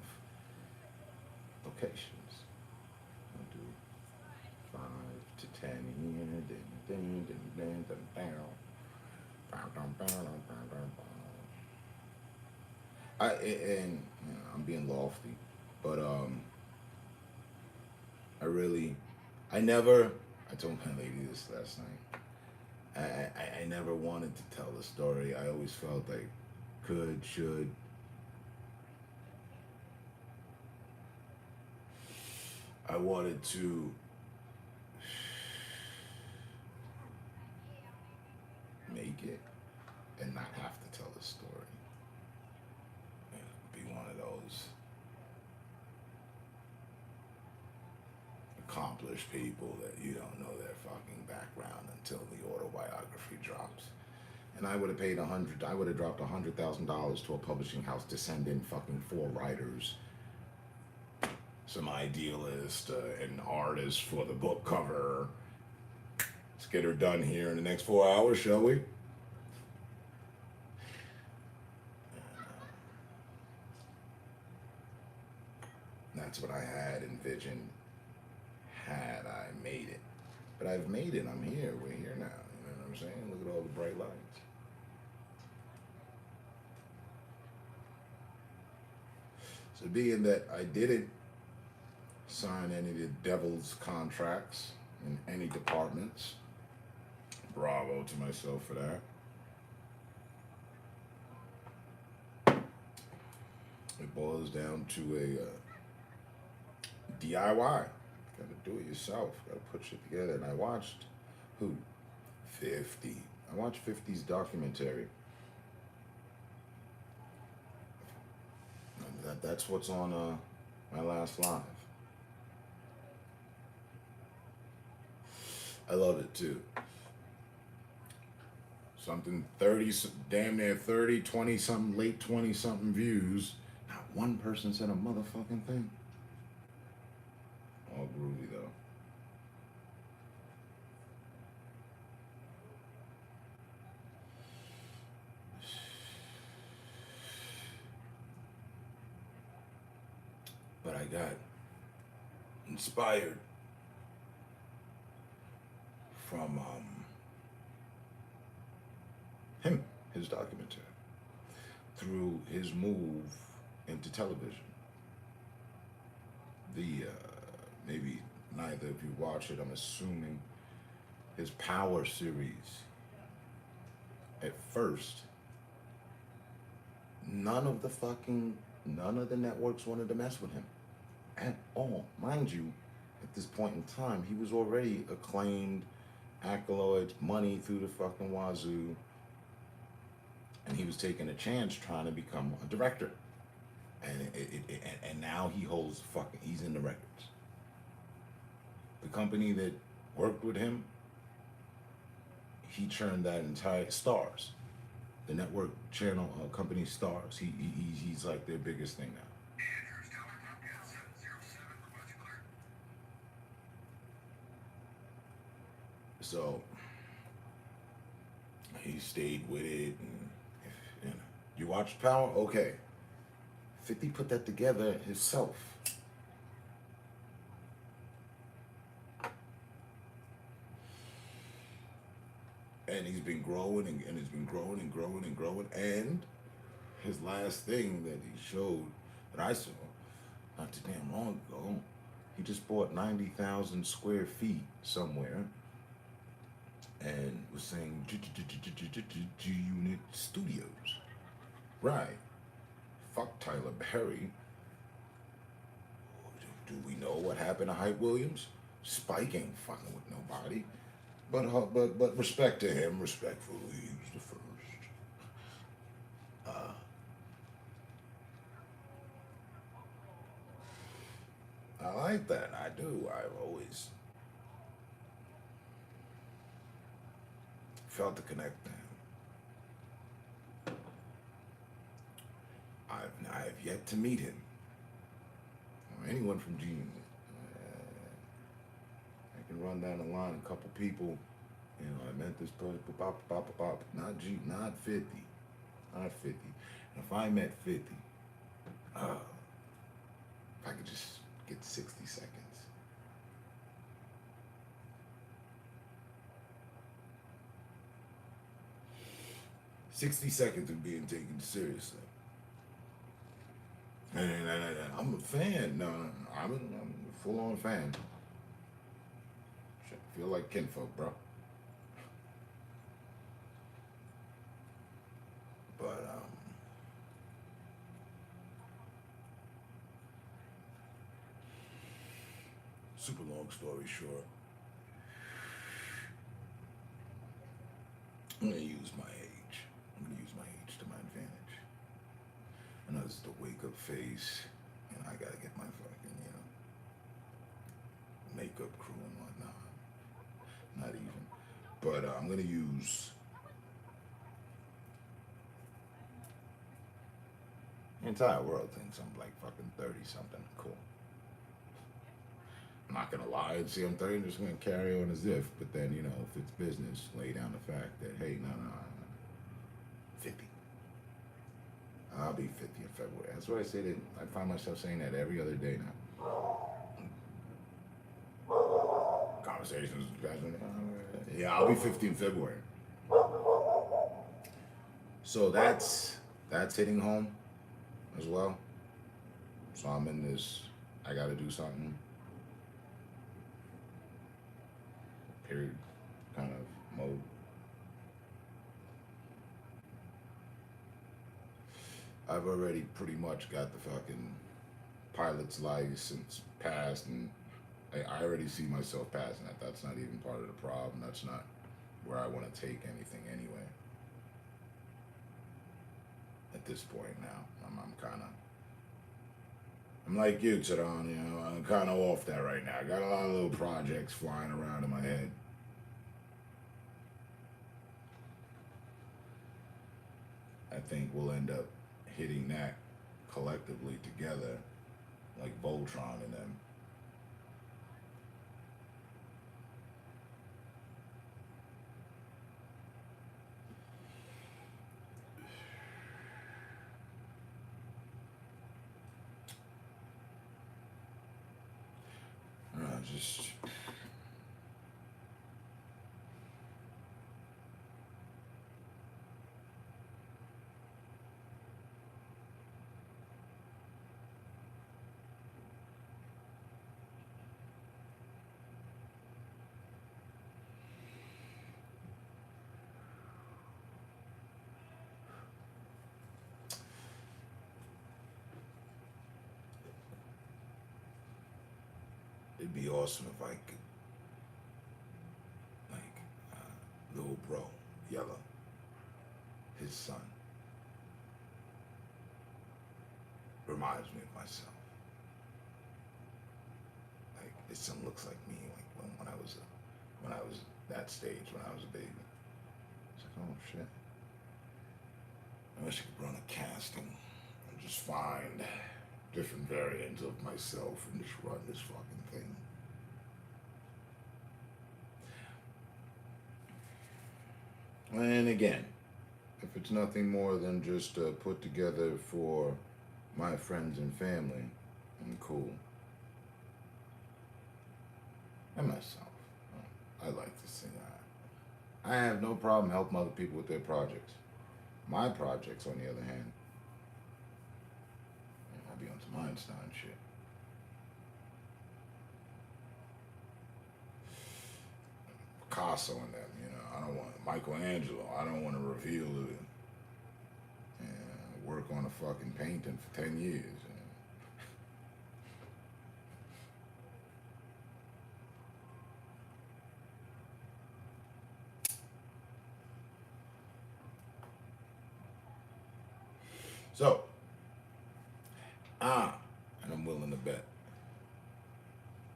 Speaker 4: locations. I'll do 5 to 10 here, then and you know, I'm being lofty, but I told my lady this last night. I never wanted to tell a story. I always felt like should. I wanted to make it and not have to tell a story. And be one of those accomplished people that you don't know their fucking background until the autobiography drops. And I would have paid I would have dropped $100,000 to a publishing house to send in fucking 4 writers, some idealist, an artist for the book cover. Let's get her done here in the next 4 hours, shall we? That's what I had envisioned had I made it. But I've made it. I'm here. We're here now. You know what I'm saying? Look at all the bright lights. So being that I didn't sign any of the devil's contracts in any departments, bravo to myself for that. It boils down to a DIY. Gotta do it yourself. Gotta put shit together. And I watched 50. I watched 50's documentary. That's what's on my last live. I love it too. Something 30, damn near 30, 20 something, late 20 something views. Not one person said a motherfucking thing. All groovy though. But I got inspired from him, his documentary, through his move into television. Maybe neither of you watch it, I'm assuming, his Power series. At first, none of the networks wanted to mess with him at all. Mind you, at this point in time, he was already acclaimed, accolades, money through the fucking wazoo, and he was taking a chance trying to become a director. And now he's in the records. The company that worked with him, he churned that entire Stars, the network channel company Stars. He's like their biggest thing now. So he stayed with it, and you watched Power, okay. 50 put that together himself. And he's been growing and it's been growing and growing and growing. And his last thing that he showed that I saw not too damn long ago, he just bought 90,000 square feet somewhere and was saying G-Unit Studios. Right. Fuck Tyler Perry. Do we know what happened to Hype Williams? Spike ain't fucking with nobody. But respect to him, respectfully, he was the first. I like that. I do. I've always felt the connect to him. I've yet to meet him or anyone from G-Unit. I can run down the line a couple people. You know, I met this person, not 50, not 50. And if I met 50, If I could just get 60 seconds. $60 of being taken seriously. And I'm a fan. No, I'm a full-on fan. Shit, feel like kinfolk, bro. But super long story short, I'm gonna use my age. I'm gonna use my age to my advantage. I know this is the wake-up phase, and I gotta get my fucking, makeup crew and whatnot. Not even. But I'm gonna use the entire world thinks I'm like fucking 30-something. Cool. I'm not gonna lie and say I'm 30, I'm just gonna carry on as if, but then, if it's business, lay down the fact that, hey, no, 50. I'll be 50 in February. That's why I say that I find myself saying that every other day now. Conversations, yeah, I'll be 50 in February. So that's hitting home as well. So I'm in this, I gotta do something, period, kind of mode. I've already pretty much got the fucking pilot's license passed, and I already see myself passing that. That's not even part of the problem. That's not where I want to take anything anyway. At this point now, I'm like you, Tadon, I'm kind of off that right now. I got a lot of little projects flying around in my head. I think we'll end up hitting that collectively together, like Voltron and them. Just it'd be awesome if I could, little bro, Yellow, his son, reminds me of myself. Like, his son looks like me, like when I was that stage, when I was a baby. It's like, oh shit. I wish I could run a casting and just find different variants of myself and just run this fucking thing. And again, if it's nothing more than just put together for my friends and family, I'm cool. And myself. I like to sing. I have no problem helping other people with their projects. My projects, on the other hand, I'll be on some Einstein shit. Picasso and them, I don't want Michelangelo. I don't want to reveal it and work on a fucking painting for 10 years. So, and I'm willing to bet.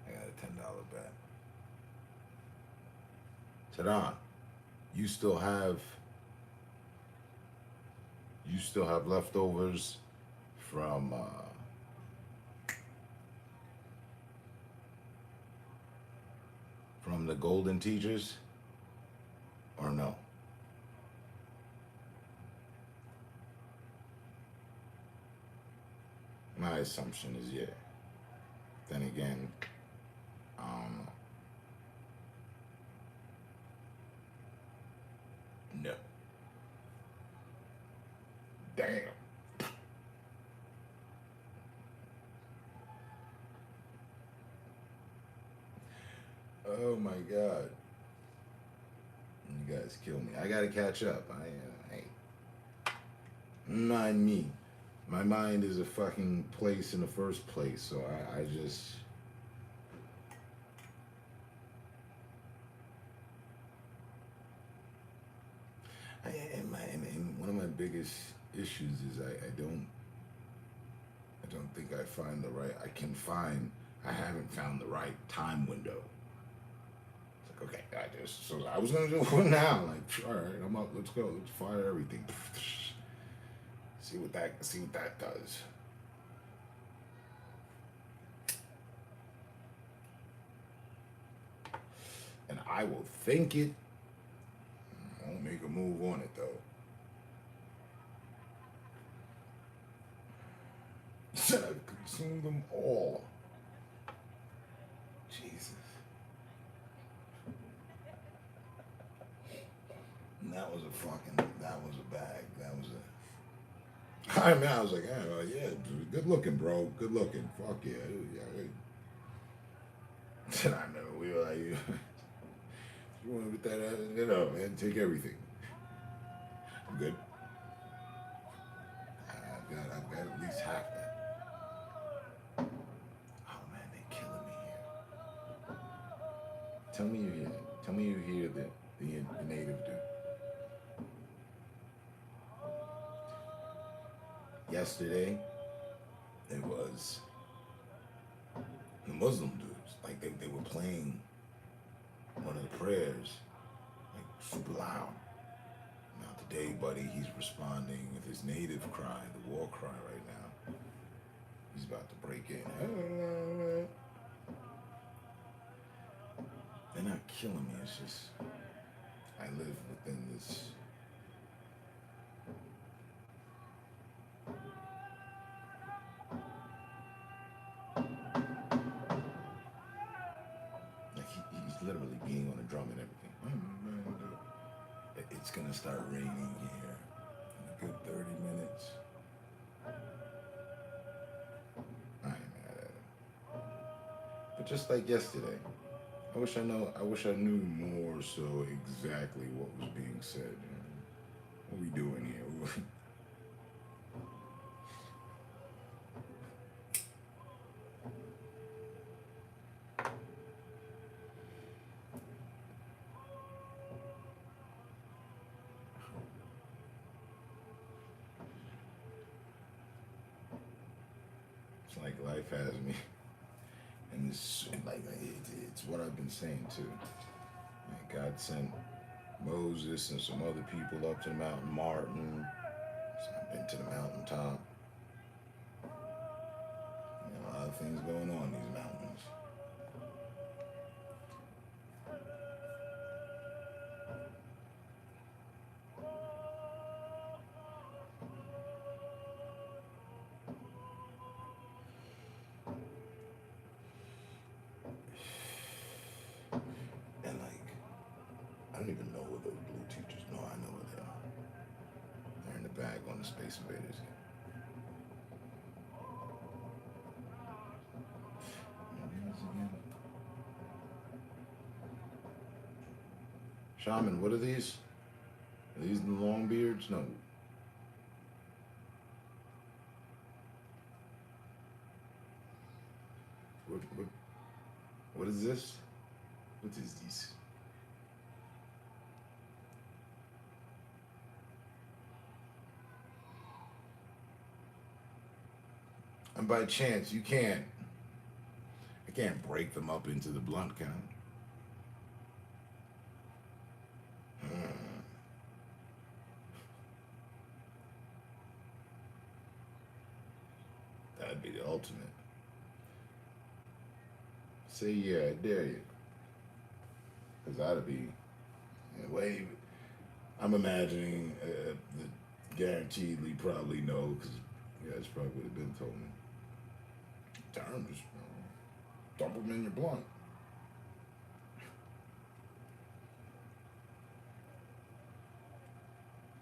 Speaker 4: I got a $10 bet. Tadon, you still have leftovers from the golden teachers, or no? My assumption is yeah. Then again, I don't know. No. Damn. Oh my God. You guys kill me. I gotta catch up. Hey. Not me. My mind is a fucking place in the first place, so I just. And one of my biggest issues is I don't think I find the right. I haven't found the right time window. It's like, okay, so I was gonna do it now. Like, all right, I'm up. Let's go. Let's fire everything. See what that does. And I will think it. I won't make a move on it though. Said I've consumed them all. Jesus. And that was a bag. That was a. I mean, I was like, yeah, good looking, bro. Good looking. Fuck yeah. And I remember we were like, you want to get that, and take everything. I'm good. I've got at least half that. Oh man, they're killing me here. Tell me you hear the native dude. Yesterday, it was the Muslim dudes. Like they were playing one of the prayers, like super loud. Now today, buddy, he's responding with his native cry, the war cry right now. He's about to break in. They're not killing me. It's just I live within this. He's literally being on a drum and everything. It's gonna start raining here in a good 30 minutes. I ain't mad at it. But just like yesterday, I wish I knew more so exactly what was being said. What are we doing here? It's like life has me, and it's what I've been saying too. Like God sent Moses and some other people up to the mountain, Martin. So I've been to the mountaintop. A lot of things going on in these mountains. And I don't even know where those blue teachers. No, I know where they are. They're in the bag on the Space Invaders. Shaman, what are these? Are these the long beards? No. What is this? What is this? And by chance, I can't break them up into the blunt kind. That'd be the ultimate. Say yeah, I dare you. Because that'd be way. I'm imagining that guaranteedly probably no, because you guys probably would have been told me. term, just dump them in your blunt.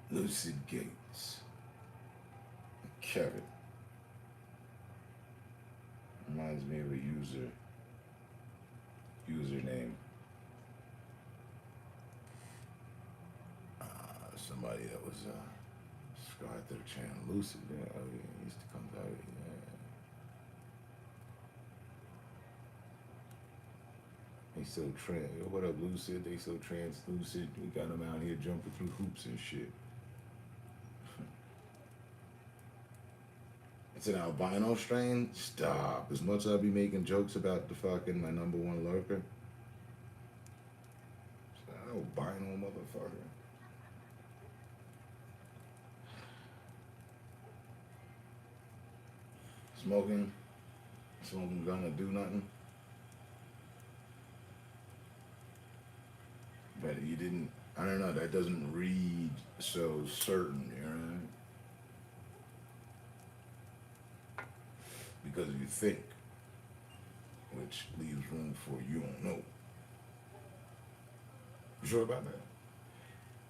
Speaker 4: Lucid Gates. Kevin. Reminds me of a username. Somebody that was subscribed to the channel. Lucid, yeah, oh, yeah, he used to come out, yeah. They so yo, what up, Lucid? They so translucid. We got them out here jumping through hoops and shit. It's an albino strain? Stop. As much as I be making jokes about the fucking my #1 lurker. It's an albino motherfucker. Smoking gonna do nothing. But you didn't, I don't know, that doesn't read so certain, you know? Because you think, which leaves room for you don't know. You sure about that?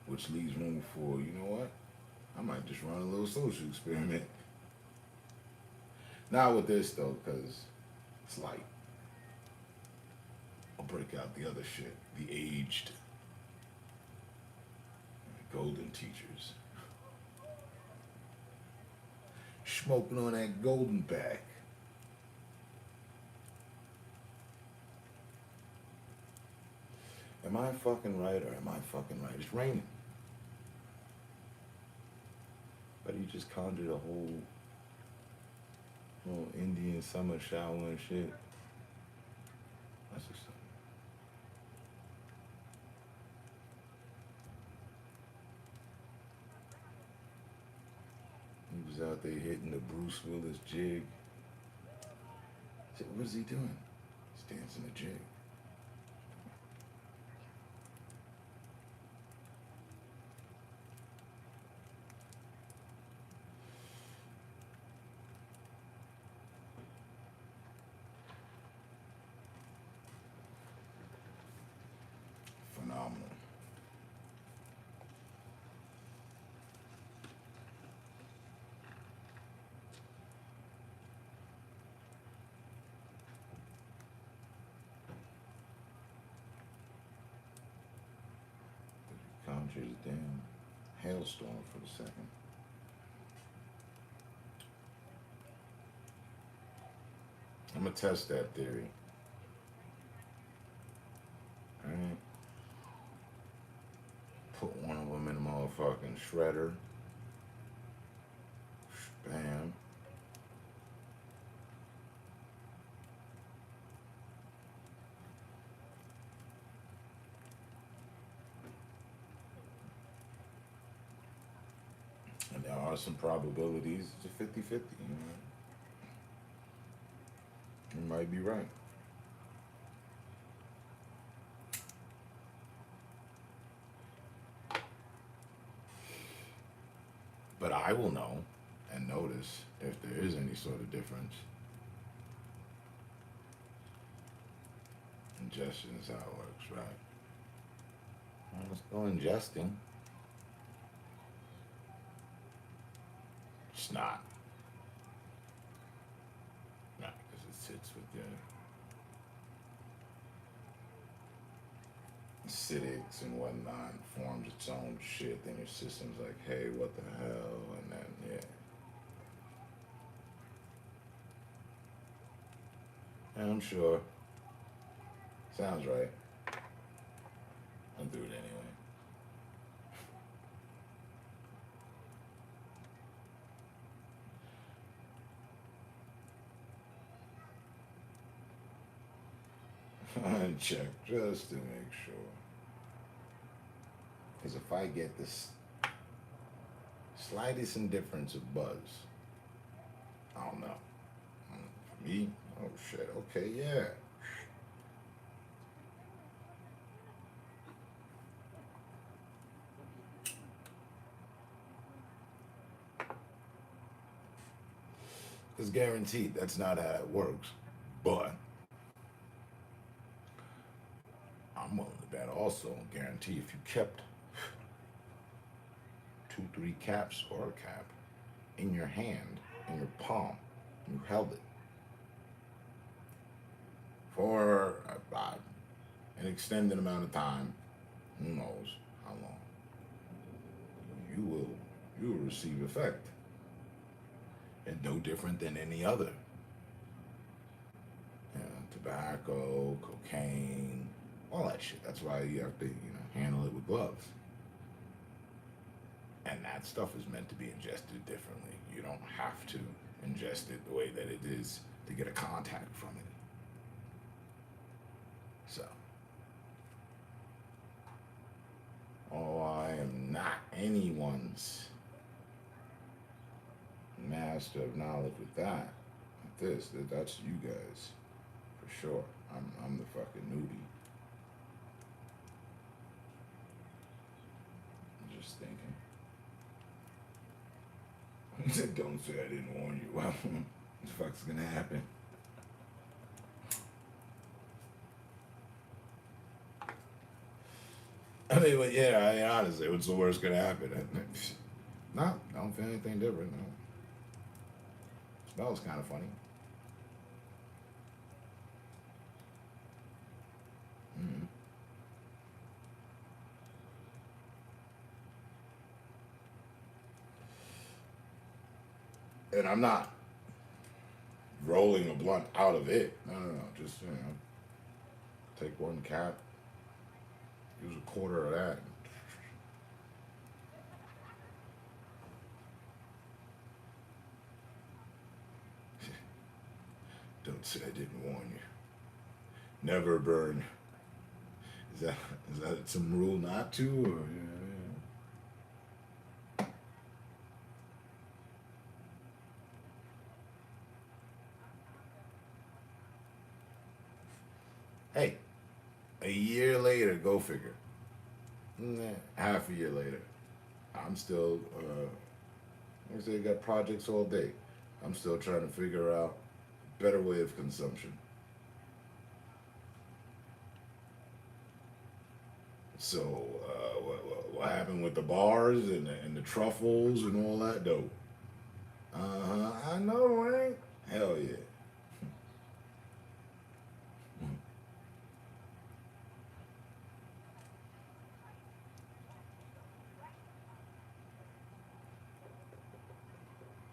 Speaker 4: Which leaves room for, you know what? I might just run a little social experiment. Not with this though, because it's light. I'll break out the other shit, the aged golden teachers. Smoking on that golden pack. Am I fucking right or am I fucking right? It's raining. But he just conjured a whole Indian summer shower and shit. That's just something. He was out there hitting the Bruce Willis jig. I said, what is he doing? He's dancing a jig. Phenomenal. Conjures a damn hailstorm for the second. I'm gonna test that theory. Alright. Put one of them in a motherfucking shredder. Bam. And there are some probabilities it's a 50-50, you know. You might be right. But I will know and notice if there is any sort of difference. Ingestion is how it works, right? Well, let's go ingesting. It's not. Not because it sits with the acidics and whatnot, forms its own shit, then your system's like, hey, what the hell? And then, yeah. And I'm sure. Sounds right. I'll do it anyway. Check just to make sure. Because if I get this slightest indifference of buzz, I don't know. For me, oh shit, okay, yeah. It's guaranteed. That's not how it works. But I'm willing to bet also, guarantee if you kept 2, 3 caps or a cap in your hand, in your palm, you held it for about an extended amount of time, who knows how long, you will receive effect. And no different than any other. Tobacco, cocaine, all that shit. That's why you have to, handle it with gloves. And that stuff is meant to be ingested differently. You don't have to ingest it the way that it is to get a contact from it. So, I am not anyone's master of knowledge with that. That's you guys, for sure. I'm the fucking newbie. I'm just thinking. He said, "Don't say I didn't warn you." Well, what the fuck's gonna happen? I mean, but yeah, honestly, what's the worst gonna happen? No, I don't feel anything different. No. Smells kind of funny. Mm-hmm. And I'm not rolling a blunt out of it. No. Just, take one cap, use a quarter of that. Don't say I didn't warn you. Never burn. Is that some rule not to? Or, Hey, a year later, go figure. Half a year later, I'm still, like I say, got projects all day. I'm still trying to figure out a better way of consumption. So, what happened with the bars and the truffles and all that dope? I know, right? Hell yeah.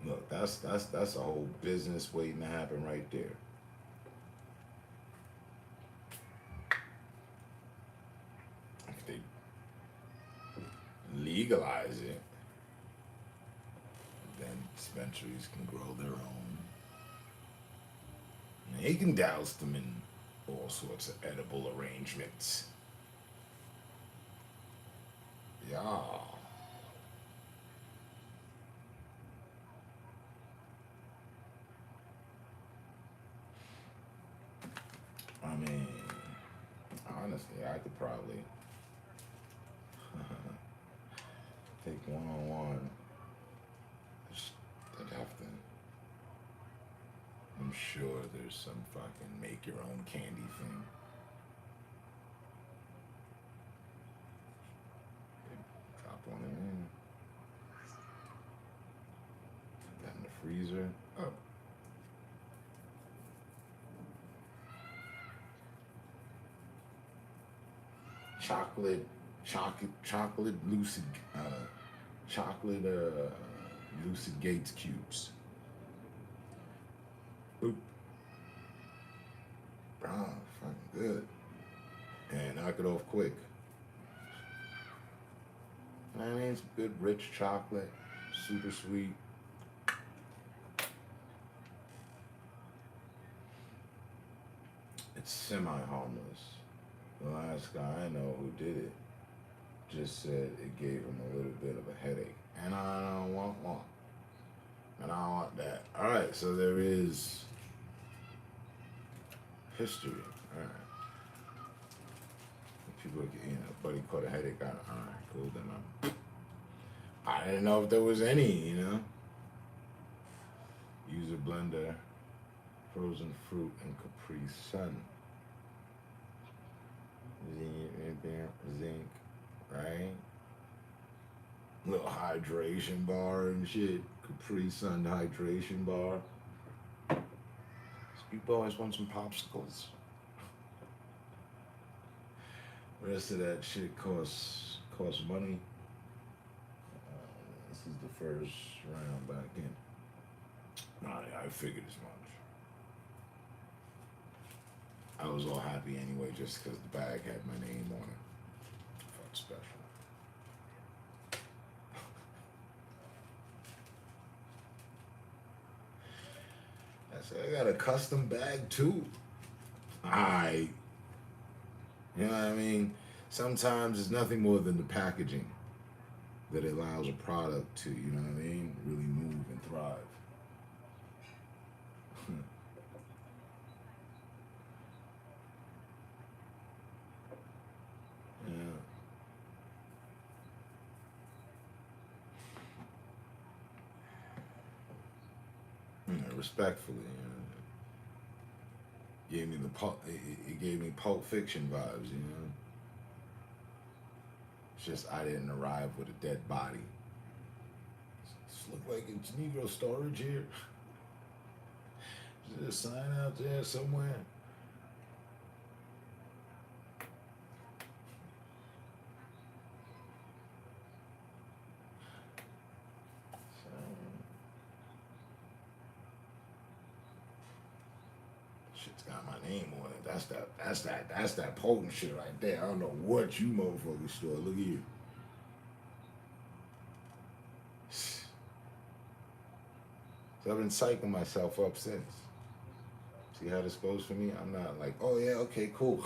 Speaker 4: Look, that's a whole business waiting to happen right there. If they legalize it, then dispensaries can grow their own. And they can douse them in all sorts of edible arrangements. Yeah. I mean, honestly, I could probably take one-on-one. I'd have to. I'm sure there's some fucking make your own candy thing. Drop one in. Put that in the freezer. Oh. Chocolate lucid Gates cubes. Oop. Brown, fucking good. And knock it off quick. I mean, it's good, rich chocolate, super sweet. It's semi-harmless. The last guy I know who did it just said it gave him a little bit of a headache. And I don't want one. And I don't want that. All right, so there is history. All right. People, buddy caught a headache. All right, cool. Then I didn't know if there was any, Use a blender. Blender, frozen fruit, and Capri Sun. Zinc, right? Little hydration bar and shit. Capri Sun hydration bar. People always want some popsicles. The rest of that shit costs money. This is the first round back in. I figured as much. I was all happy anyway, just because the bag had my name on it. Felt special. I got a custom bag too. You know what I mean? Sometimes it's nothing more than the packaging that allows a product to, you know what I mean, really move and thrive. Respectfully, gave me it gave me Pulp Fiction vibes, you know. It's just I didn't arrive with a dead body. Just look like it's Negro storage here. Is there a sign out there somewhere? Shit's got my name on it. That's that potent shit right there. I don't know what you motherfuckers store. Look at you. So I've been psyching myself up since. See how this goes for me? I'm not like, oh yeah, okay, cool.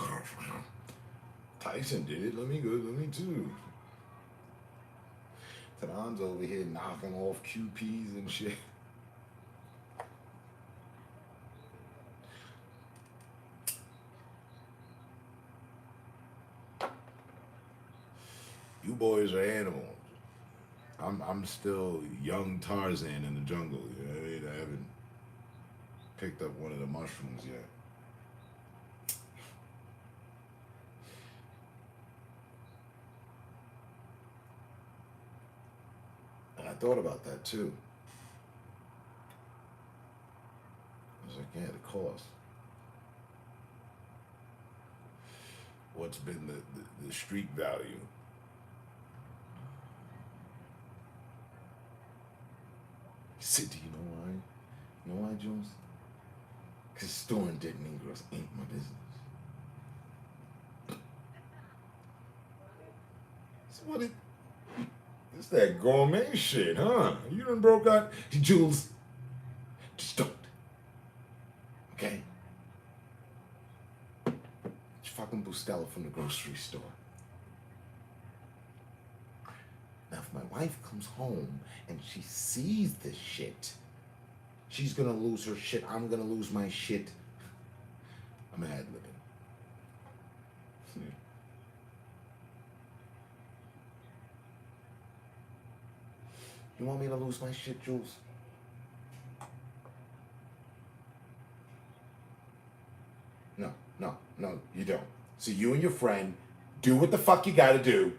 Speaker 4: Tyson did it. Let me too. Tanon's over here knocking off QPs and shit. You boys are animals. I'm still young Tarzan in the jungle. You know what I mean? I haven't picked up one of the mushrooms yet. And I thought about that too. I was like, yeah, the cost. What's been the street value? He said, do you know why? You know why, Jules? Because storing dead Negroes ain't my business. So what it's that gourmet shit, huh? You done broke out. Jules, just don't. Okay? It's fucking Bustelo from the grocery store. Now, if my wife comes home and she sees this shit, she's gonna lose her shit. I'm gonna lose my shit. I'm ad-libbing. You want me to lose my shit, Jules? No, you don't. So you and your friend do what the fuck you gotta do.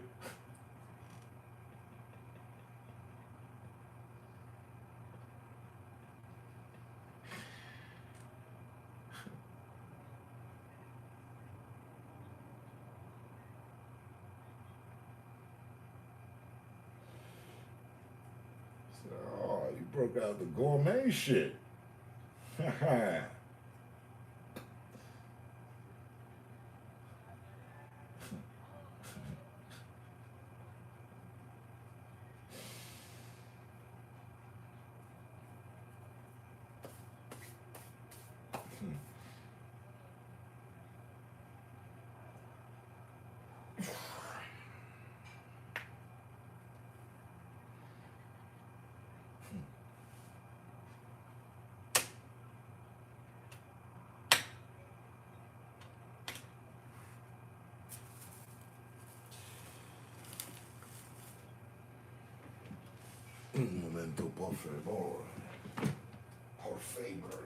Speaker 4: Oh, you broke out the gourmet shit. Un momento, por favor. Por Faber.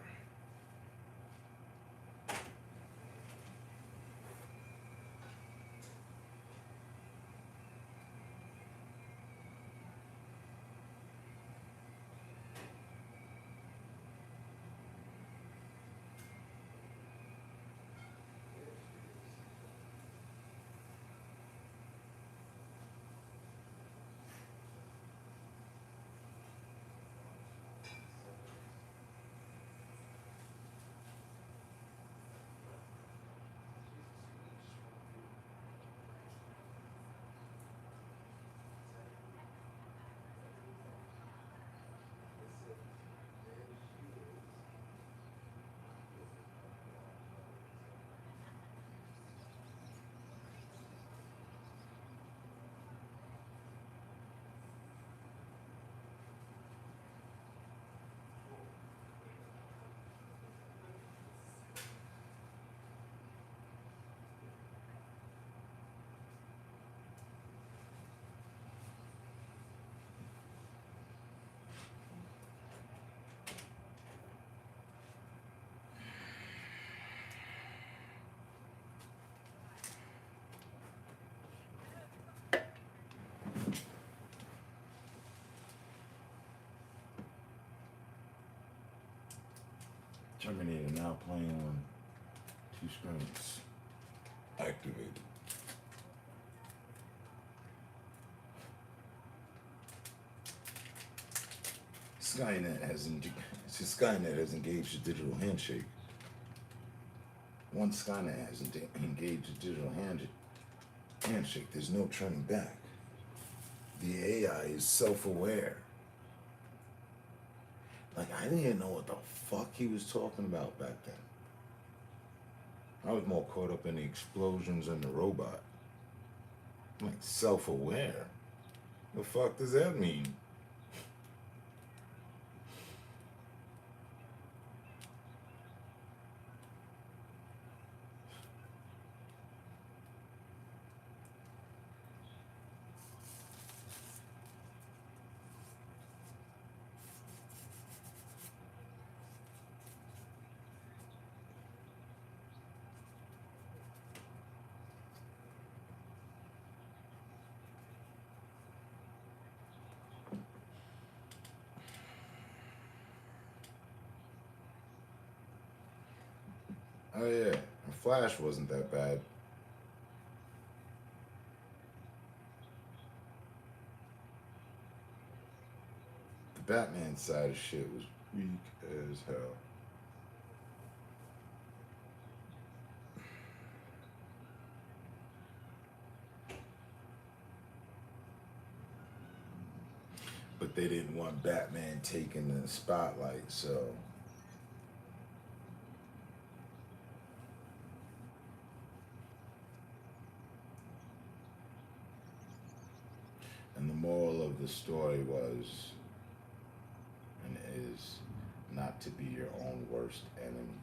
Speaker 4: Terminator now playing on 2 screens. Activated. Skynet has engaged a digital handshake. Once Skynet has engaged a digital handshake, there's no turning back. The AI is self-aware. Like, I didn't even know what the fuck he was talking about back then. I was more caught up in the explosions and the robot. I'm like, self-aware? The fuck does that mean? Oh yeah, and Flash wasn't that bad. The Batman side of shit was weak as hell. But they didn't want Batman taking the spotlight, so and the moral of the story was and is not to be your own worst enemy.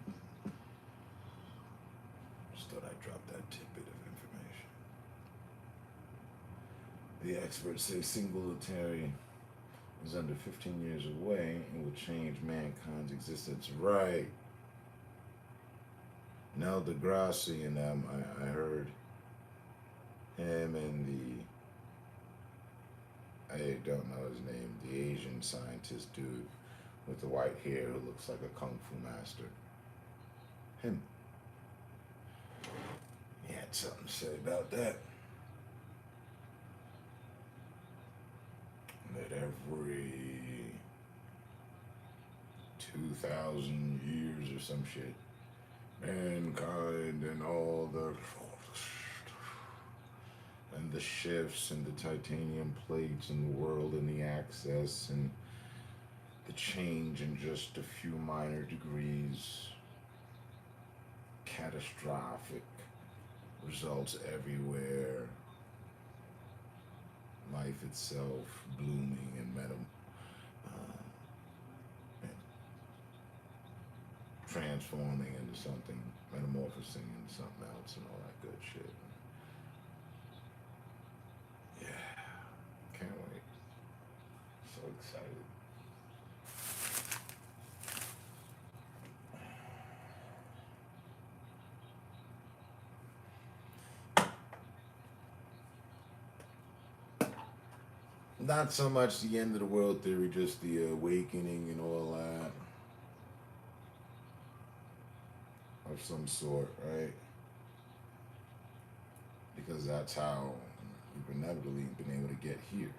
Speaker 4: Just thought I'd drop that tidbit of information. The experts say Singletary is under 15 years away and will change mankind's existence. Right. Neil deGrasse and them, I heard him and I don't know his name, the Asian scientist dude with the white hair who looks like a kung fu master. Him. He had something to say about that. That every 2,000 years or some shit, mankind and all the shifts and the titanium plates and the world and the access and the change in just a few minor degrees, catastrophic results everywhere, life itself blooming and transforming into something, metamorphosing into something else and all that good shit. Yeah, can't wait. So excited. Not so much the end of the world theory, just the awakening and all that. Of some sort, right? Because that's how we've inevitably been able to get here,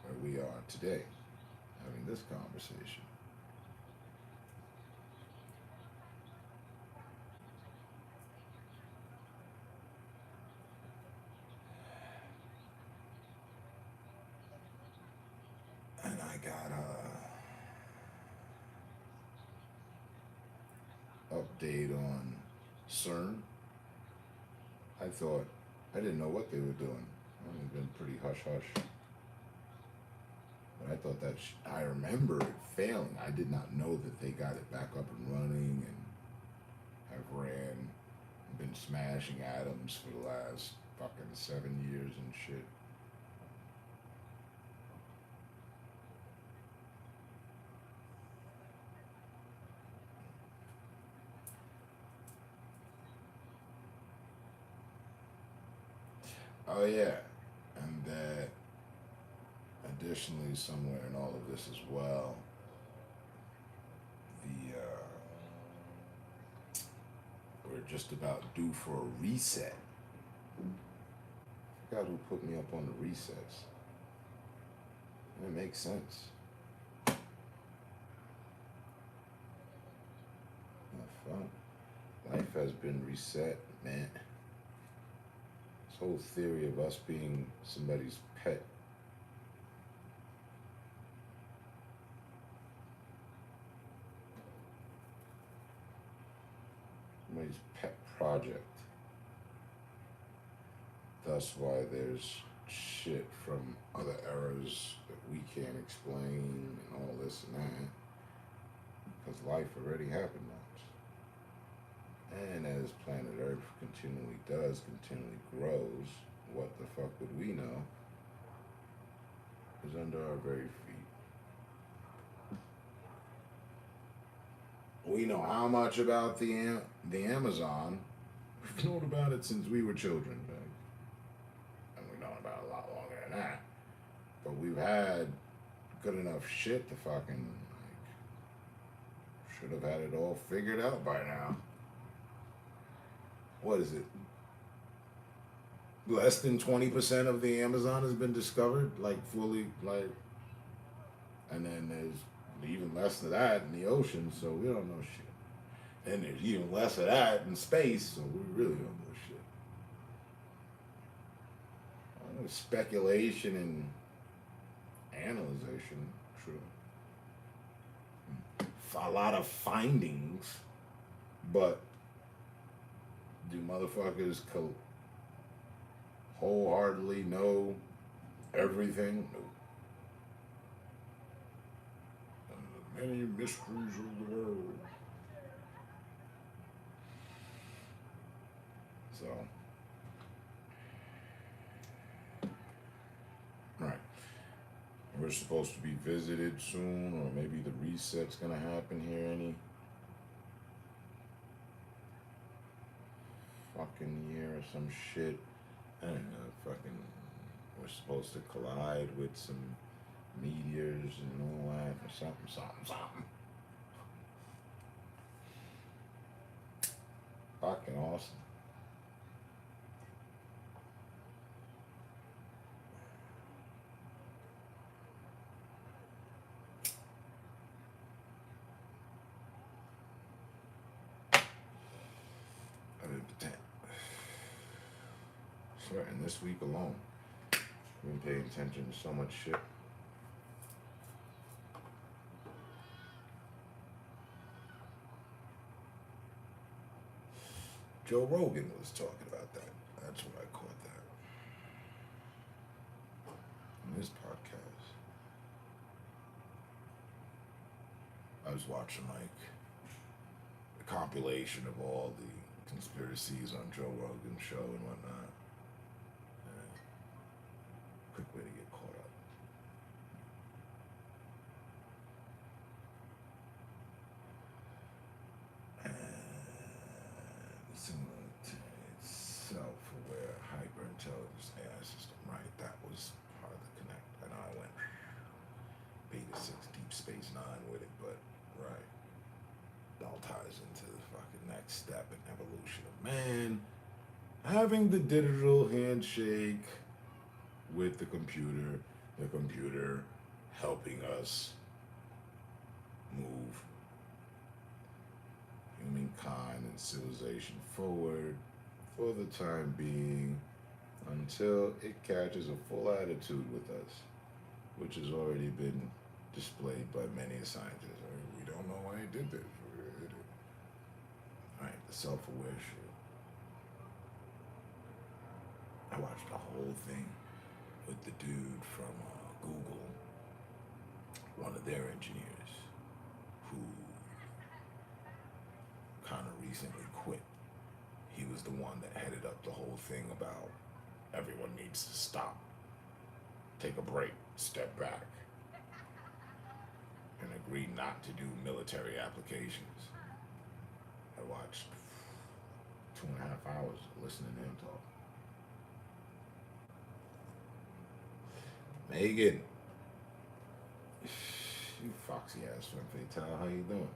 Speaker 4: where we are today, having this conversation. And I got a update on CERN. I didn't know what they were doing. It's been pretty hush hush. But I thought I remember it failing. I did not know that they got it back up and running and have been smashing atoms for the last fucking 7 years and shit. Oh yeah, and that additionally somewhere in all of this as well, we're just about due for a reset. I forgot who put me up on the resets. It makes sense. Fun. Life has been reset, man. This whole theory of us being somebody's pet. Somebody's pet project. That's why there's shit from other eras that we can't explain and all this and that. Because life already happened once. And as planet Earth continually grows, what the fuck would we know is under our very feet. We know how much about the Amazon? We've known about it since we were children, right? And we've known about it a lot longer than that. But we've had good enough shit to fucking, should have had it all figured out by now. What is it? Less than 20% of the Amazon has been discovered, fully, and then there's even less of that in the ocean, so we don't know shit. And there's even less of that in space, so we really don't know shit. Speculation and analyzation, true. A lot of findings, but do motherfuckers wholeheartedly know everything? No. And the many mysteries of the world. So, right. We're supposed to be visited soon, or maybe the reset's gonna happen here any fucking year or some shit. I don't know, we're supposed to collide with some meteors and all that, or something. Fucking awesome. Sweating this week alone. I've been paying attention to so much shit. Joe Rogan was talking about that. That's when I caught that. In his podcast. I was watching a compilation of all the conspiracies on Joe Rogan's show and whatnot. Quick way to get caught up. And simultaneous, self-aware, hyper-intelligence AI system, right? That was part of the connect. And I went, next step in evolution of man, having the digital handshake with the computer helping us move humankind and civilization forward for the time being until it catches a full attitude with us, which has already been displayed by many scientists. I mean, we don't know why he did this. All right, the self-aware shit. I watched the whole thing with the dude from Google, one of their engineers, who kind of recently quit. He was the one that headed up the whole thing about everyone needs to stop, take a break, step back, and agree not to do military applications. I watched 2.5 hours listening to him talk. Megan, you foxy ass femme fatale, how you doing?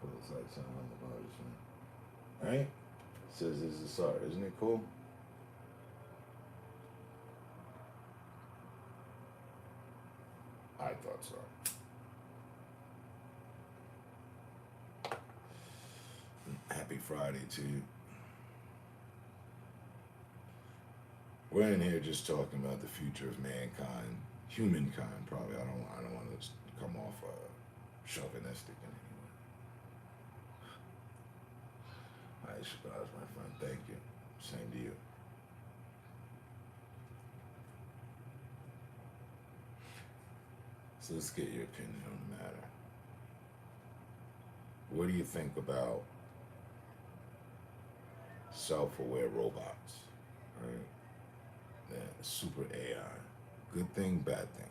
Speaker 4: Feels like something on the body, son. Right? Says this is art, isn't it cool? I thought so. Happy Friday to you. We're in here just talking about the future of mankind, humankind. Probably. I don't want to come off chauvinistic in any way. All right, Shabazz, my friend. Thank you. Same to you. So let's get your opinion on the matter. What do you think about self-aware robots? Right? Yeah, super AI. Good thing, bad thing.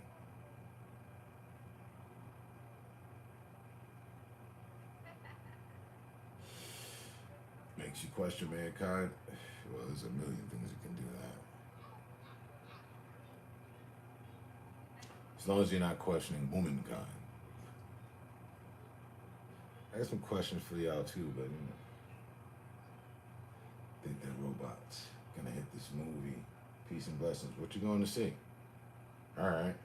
Speaker 4: Makes you question mankind. Well, there's a million things that can do that. As long as you're not questioning womankind. I got some questions for y'all too, but think that robots gonna hit this movie. Peace and blessings. What you going to see? All right.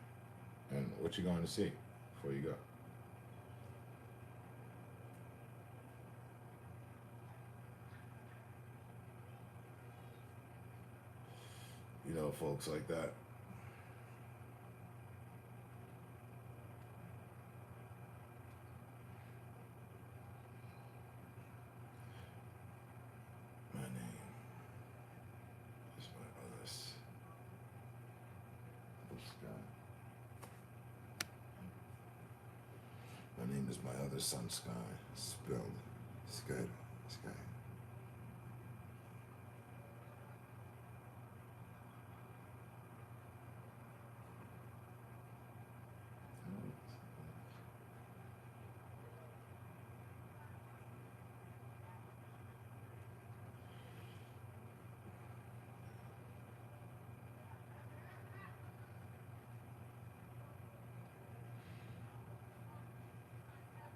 Speaker 4: And what you going to see before you go? You know, folks like that. My name is my other sky. My name is my other sun sky. Spelled sky. Sky.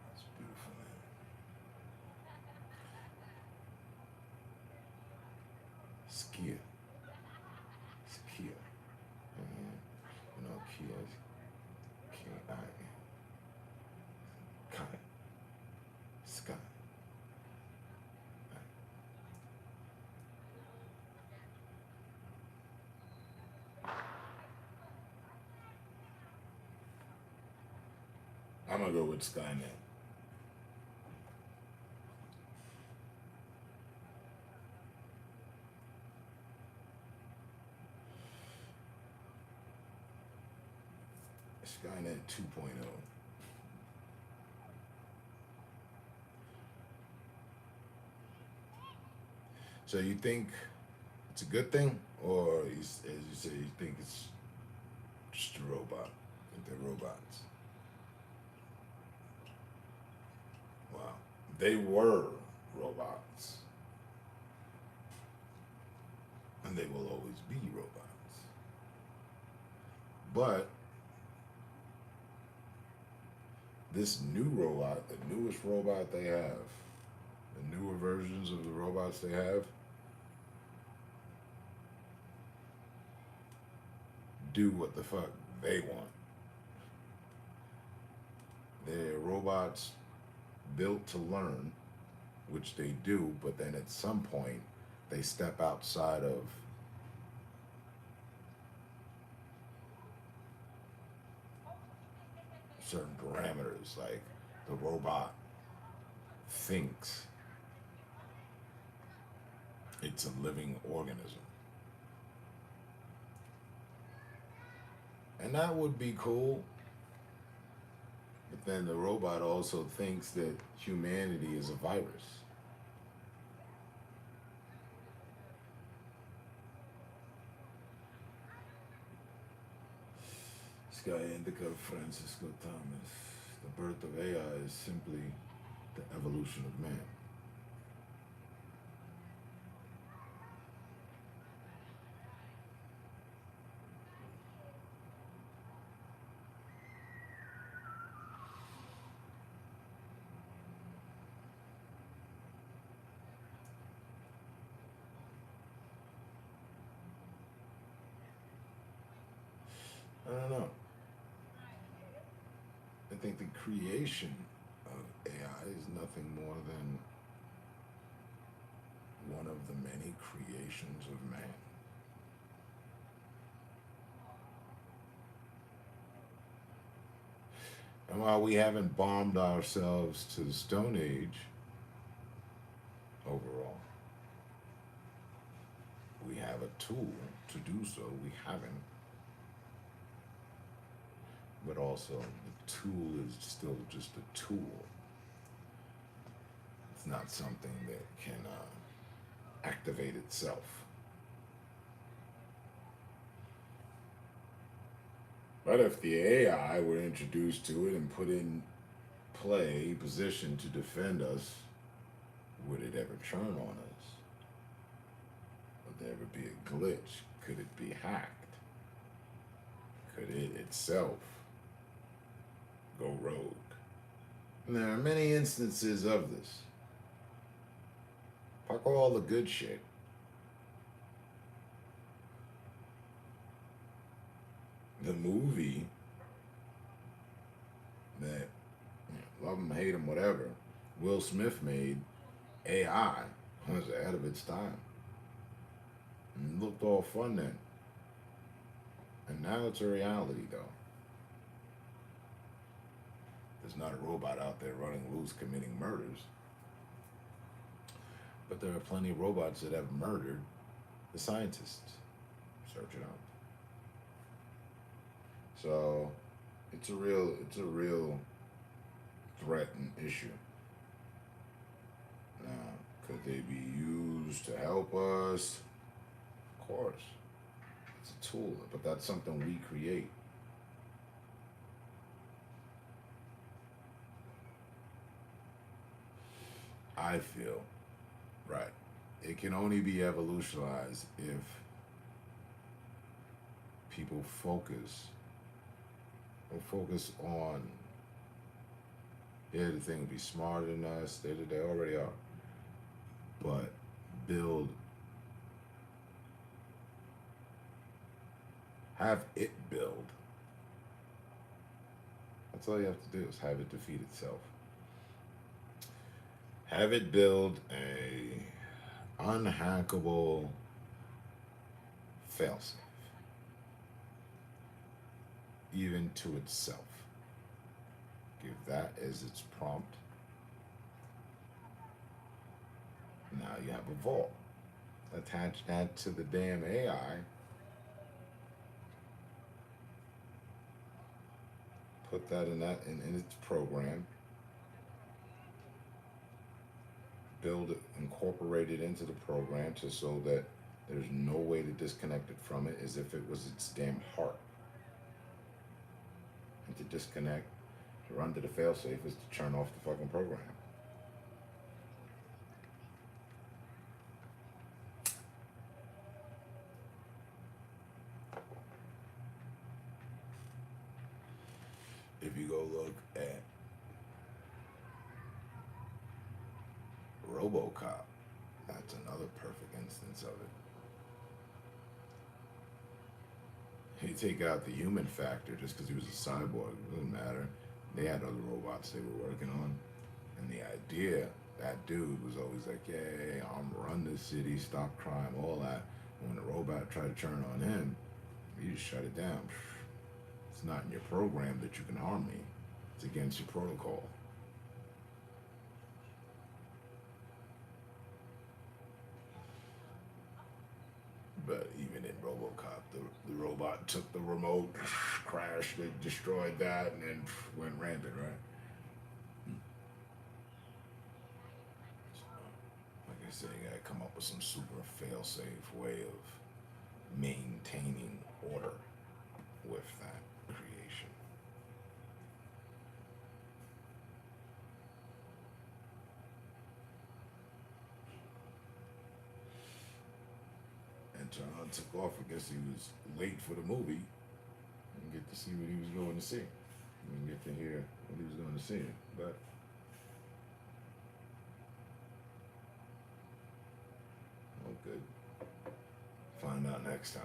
Speaker 4: That's beautiful, man. Skia. Skia. You know, Kia is K-I-N. Kai. Sky. I'm gonna go with Skynet. Skynet 2.0. So you think it's a good thing, or as you say, you think it's just a robot? Think they're robots? Wow, they were robots, and they will always be robots. But this new robot, the newest robot they have, the newer versions of the robots they have, do what the fuck they want. They're robots built to learn, which they do, but then at some point they step outside of certain parameters. Like the robot thinks it's a living organism. And that would be cool. But then the robot also thinks that humanity is a virus. This guy Indica Francisco Thomas. The birth of AI is simply the evolution of man. I don't know. I think the creation of AI is nothing more than one of the many creations of man. And while we haven't bombed ourselves to the Stone Age overall, we have a tool to do so. We haven't. But also, the tool is still just a tool. It's not something that can activate itself. But if the AI were introduced to it and put in play, positioned to defend us, would it ever turn on us? Would there ever be a glitch? Could it be hacked? Could it itself go rogue? And there are many instances of this. Fuck all the good shit. The movie that, love him, hate him, whatever, Will Smith made, AI, was ahead of its time. And it looked all fun then. And now it's a reality, though. There's not a robot out there running loose committing murders. But there are plenty of robots that have murdered the scientists. Search it out. So it's a real threat and issue. Now, could they be used to help us? Of course. It's a tool, but that's something we create. I feel, right, it can only be evolutionized if people focus on, the thing would be smarter than us, they already are, but have it build. That's all you have to do, is have it defeat itself. Have it build a unhackable failsafe, even to itself. Give that as its prompt. Now you have a vault. Attach that to the damn AI. Put that in its program. Build it, incorporate it into the program so that there's no way to disconnect it from it, as if it was its damn heart. And to disconnect, to run to the failsafe, is to turn off the fucking program. If you go look at RoboCop. That's another perfect instance of it. You take out the human factor just because he was a cyborg, it doesn't matter. They had other robots they were working on. And the idea, that dude was always like, yeah, I'm run this city, stop crime, all that. When the robot tried to turn on him, you just shut it down. It's not in your program that you can harm me. It's against your protocol. But even in RoboCop, the robot took the remote, crashed it, destroyed that, and then went rampant, right? Like I said, you gotta come up with some super fail-safe way of maintaining order with that creation. And John took off. I guess he was late for the movie. Didn't get to see what he was going to see. Didn't get to hear what he was going to see. But oh, good. Find out next time.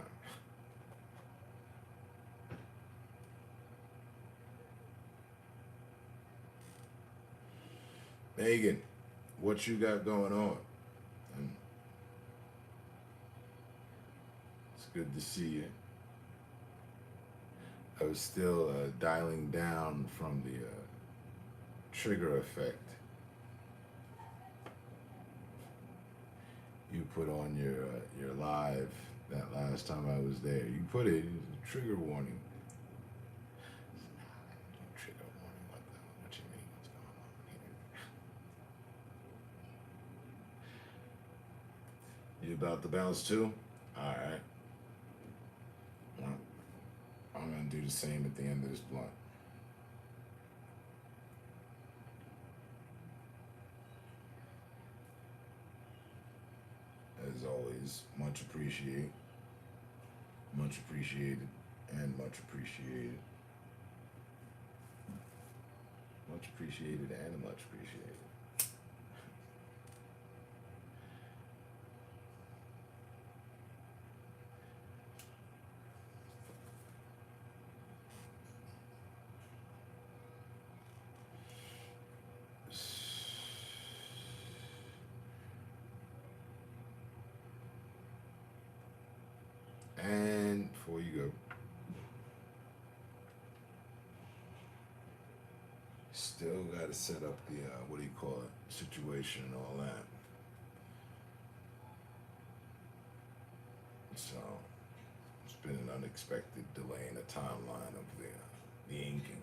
Speaker 4: Megan, what you got going on? It's good to see you. I was still dialing down from the trigger effect you put on your live that last time I was there. You put it as a trigger warning. Trigger warning, what you mean? What's going on here? You about to bounce too? Alright. Well, I'm gonna do the same at the end of this blunt. As always, much appreciated, and much appreciated. Much appreciated and much appreciated. And before you go, still got to set up the, what do you call it, situation and all that. So, it's been an unexpected delay in the timeline of the inking.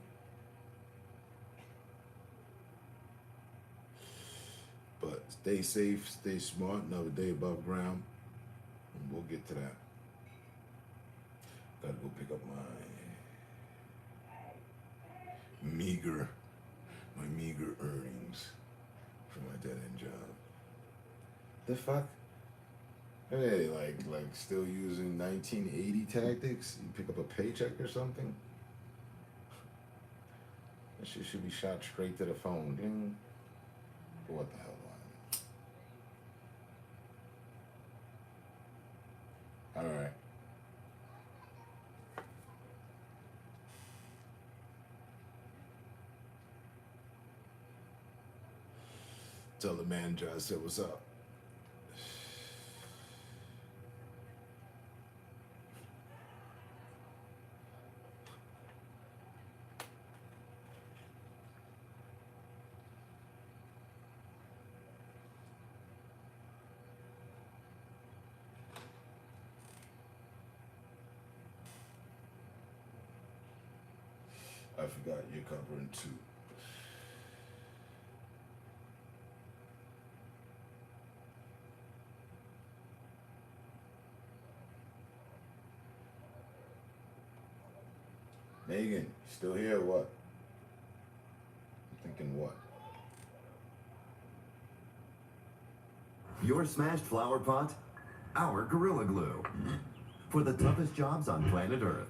Speaker 4: But stay safe, stay smart, another day above ground, and we'll get to that. Gotta go pick up my meager earnings from my dead-end job. The fuck? Hey, like still using 1980 tactics? You pick up a paycheck or something? That shit should be shot straight to the phone. Ding. But what the hell do I know? Alright. Tell the manager I said what's up. I forgot you're covering two. Megan, still here or what? I'm thinking what?
Speaker 3: Your smashed flower pot? Our Gorilla Glue. For the toughest jobs on planet Earth.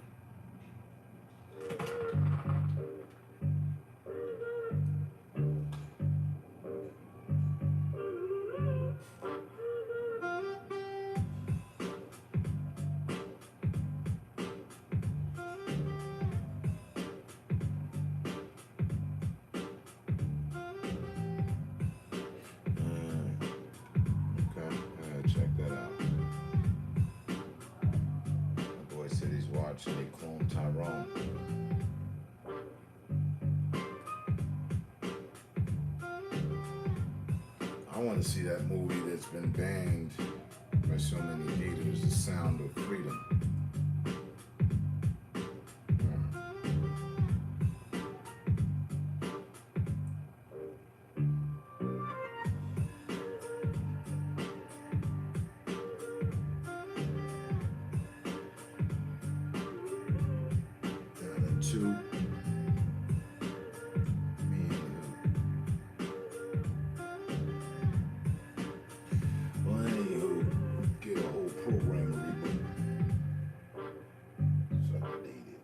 Speaker 4: watching they clone Tyrone. I want to see that movie that's been banned by so many haters, The Sound of Freedom. Two. Me and you. Well, anywho, get a whole program reboot. So outdated.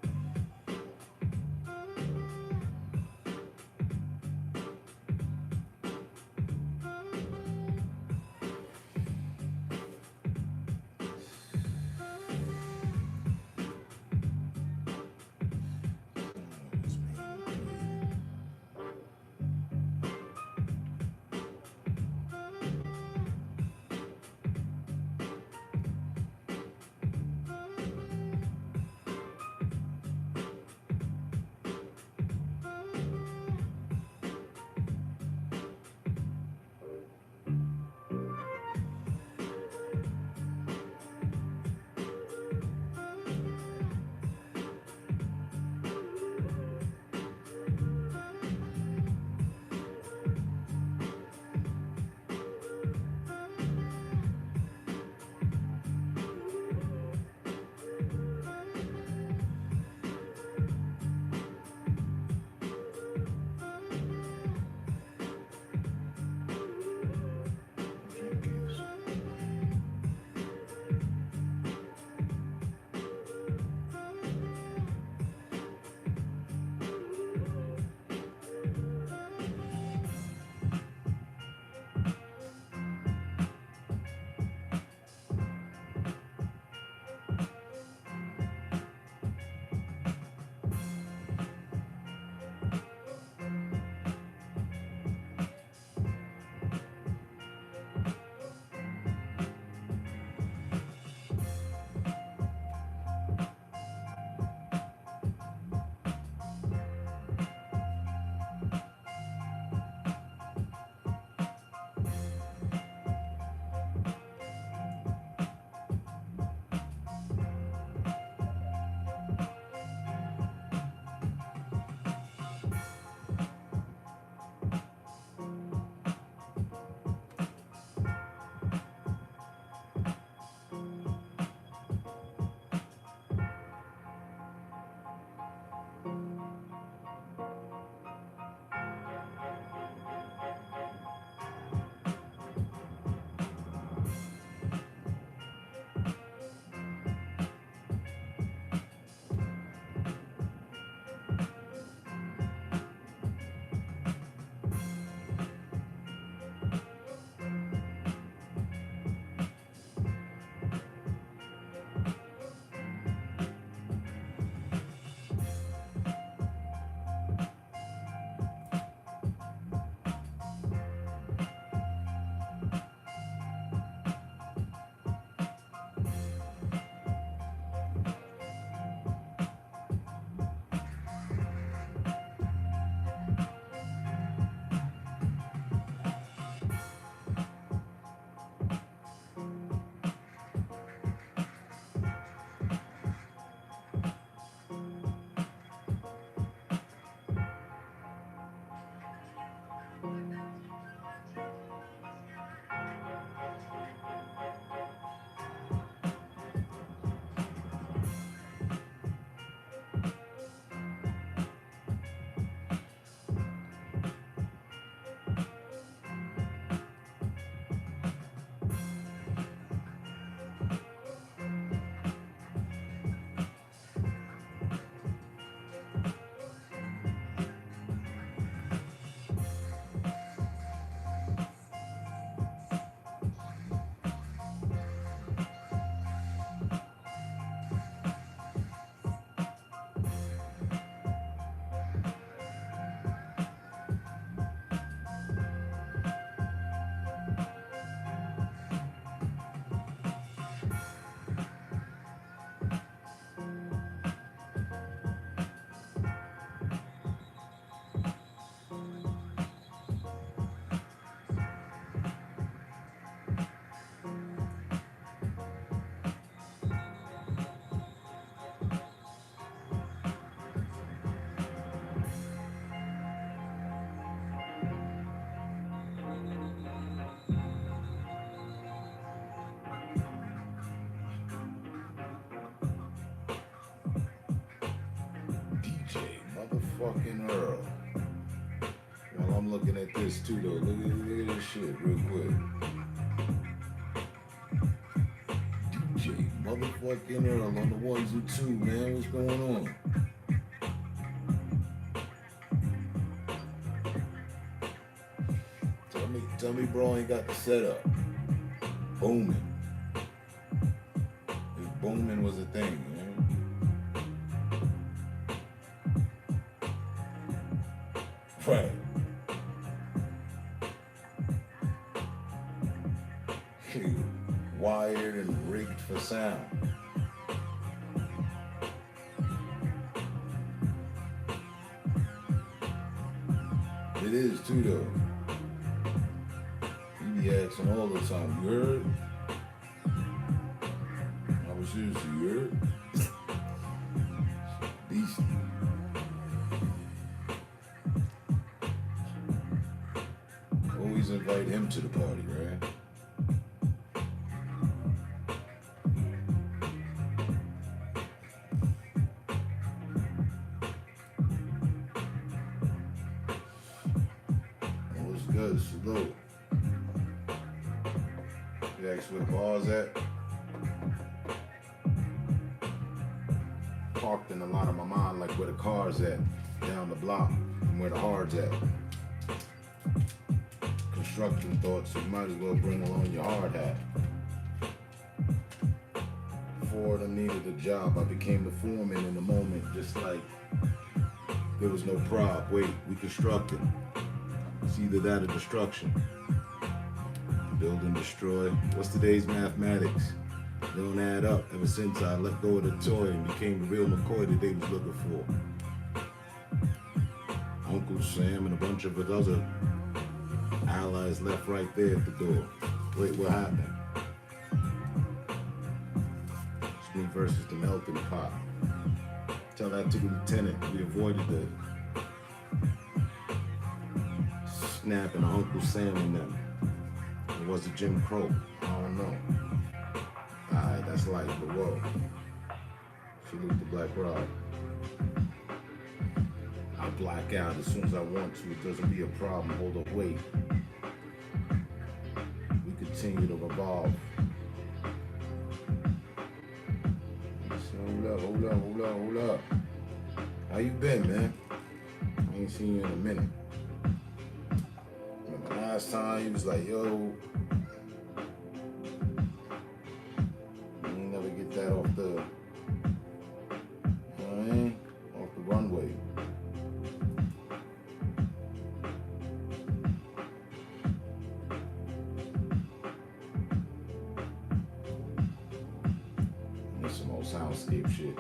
Speaker 4: Motherfucking Earl. While I'm looking at this too though, look at this shit real quick. DJ motherfucking Earl on the ones and two, man. What's going on? Tell me bro ain't got the setup. Booming. If booming was a thing, man. Right. Wired and rigged for sound. It is too though. You be asking all the time, you heard? I was seriously, you heard? Beastie. Always invite him to the party, right? What's good? Salute. You ask where the bar's at? Parked in a lot of my mind like where the car's at, down the block, and where the hard's at. Construction thoughts, so you might as well bring along your hard hat. Four of them needed a job. I became the foreman in the moment, just like there was no prop. Wait, we constructed. It's either that or destruction. Build and destroy. What's today's mathematics? They don't add up ever since I let go of the toy and became the real McCoy that they was looking for. Uncle Sam and a bunch of other allies left right there at the door. Wait, what happened? It's me versus the melting pot. Tell that to the lieutenant. We avoided the snapping of Uncle Sam and them. It was a Jim Crow. I don't know. Alright, that's life, but whoa. Salute the Black Rod. I black out as soon as I want to. It doesn't be a problem. Hold up, wait. We continue to revolve. Hold up. How you been, man? I ain't seen you in a minute. Remember last time he was like, yo, you ain't never get that off the, you know what I mean? Off the runway. That's some old soundscape shit.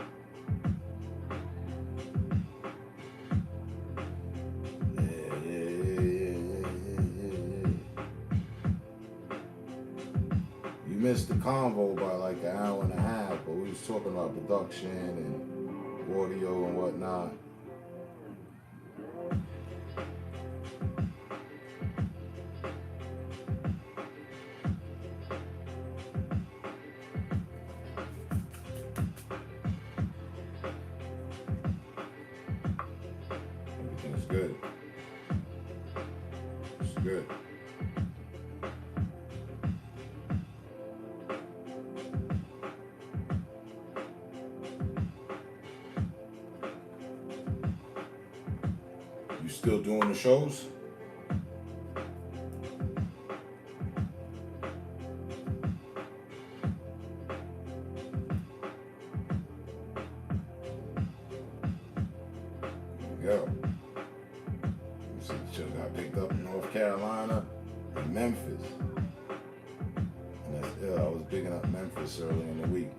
Speaker 4: Missed the convo by like an hour and a half, but we was talking about production and audio and whatnot. Everything's good. It's good. You still doing the shows? There you go. You see the show got picked up in North Carolina and Memphis. And that's ill. I was bigging up Memphis early in the week.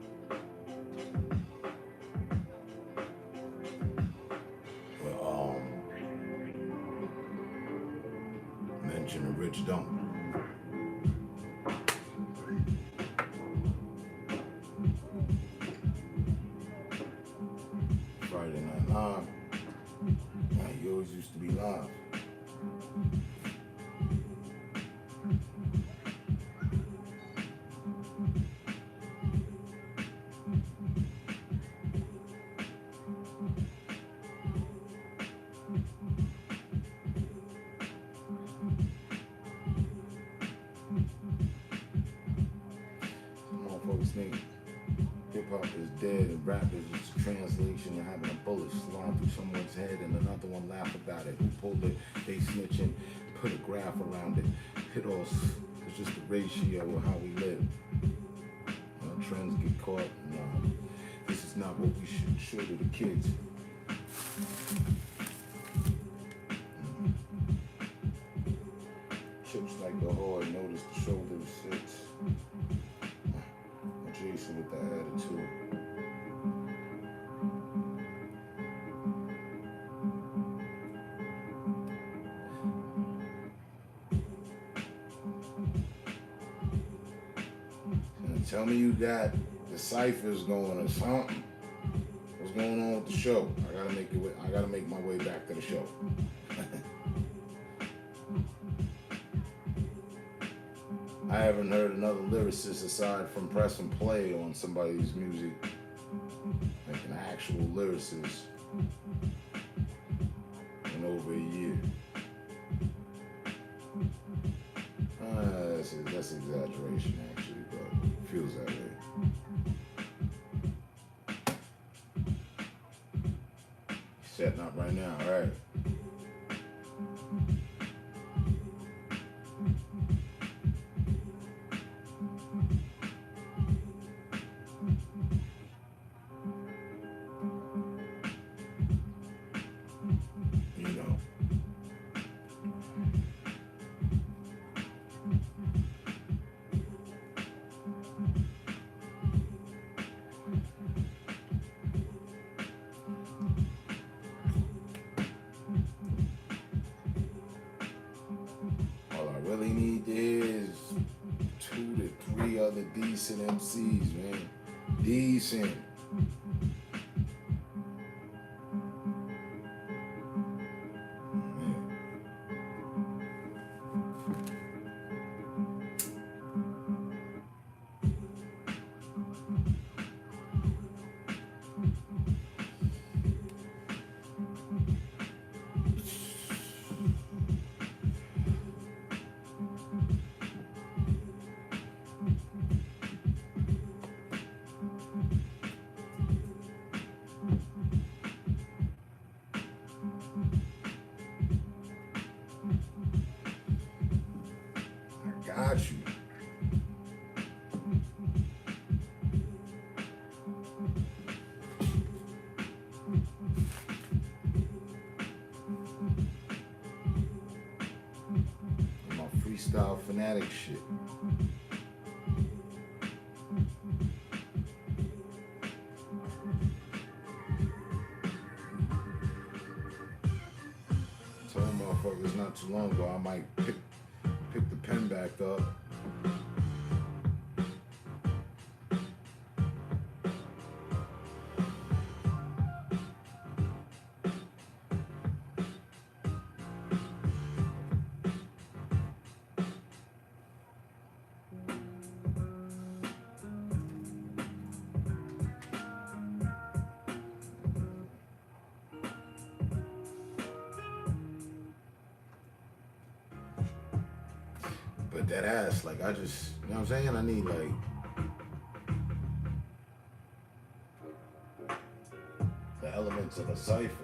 Speaker 4: Mention a rich dump. Friday Night Live. Man, you always used to be live. hip-hop is dead and rap is just a translation of having a bullet slung through someone's head and another one laugh about it. Who pulled it? They snitching, put a graph around it. It all, it's just the ratio of how we live. Trends get caught. No, this is not what we should show to the kids. Chips like the hard, notice the shoulder sits. Jason with the attitude. Tell me you got the ciphers going or something. What's going on with the show? I gotta make my way back to the show. I haven't heard another lyricist aside from press and play on somebody's music, like an actual lyricist, in over a year. That's exaggeration, actually, but it feels that way. Setting up right now, all right. Really need is 2 to 3 other decent MCs, man. Decent. Got you. My freestyle fanatic shit. Told motherfuckers not too long ago I might pick the pen back up. But that ass, like, I just, you know what I'm saying? I need, like, the elements of a cipher.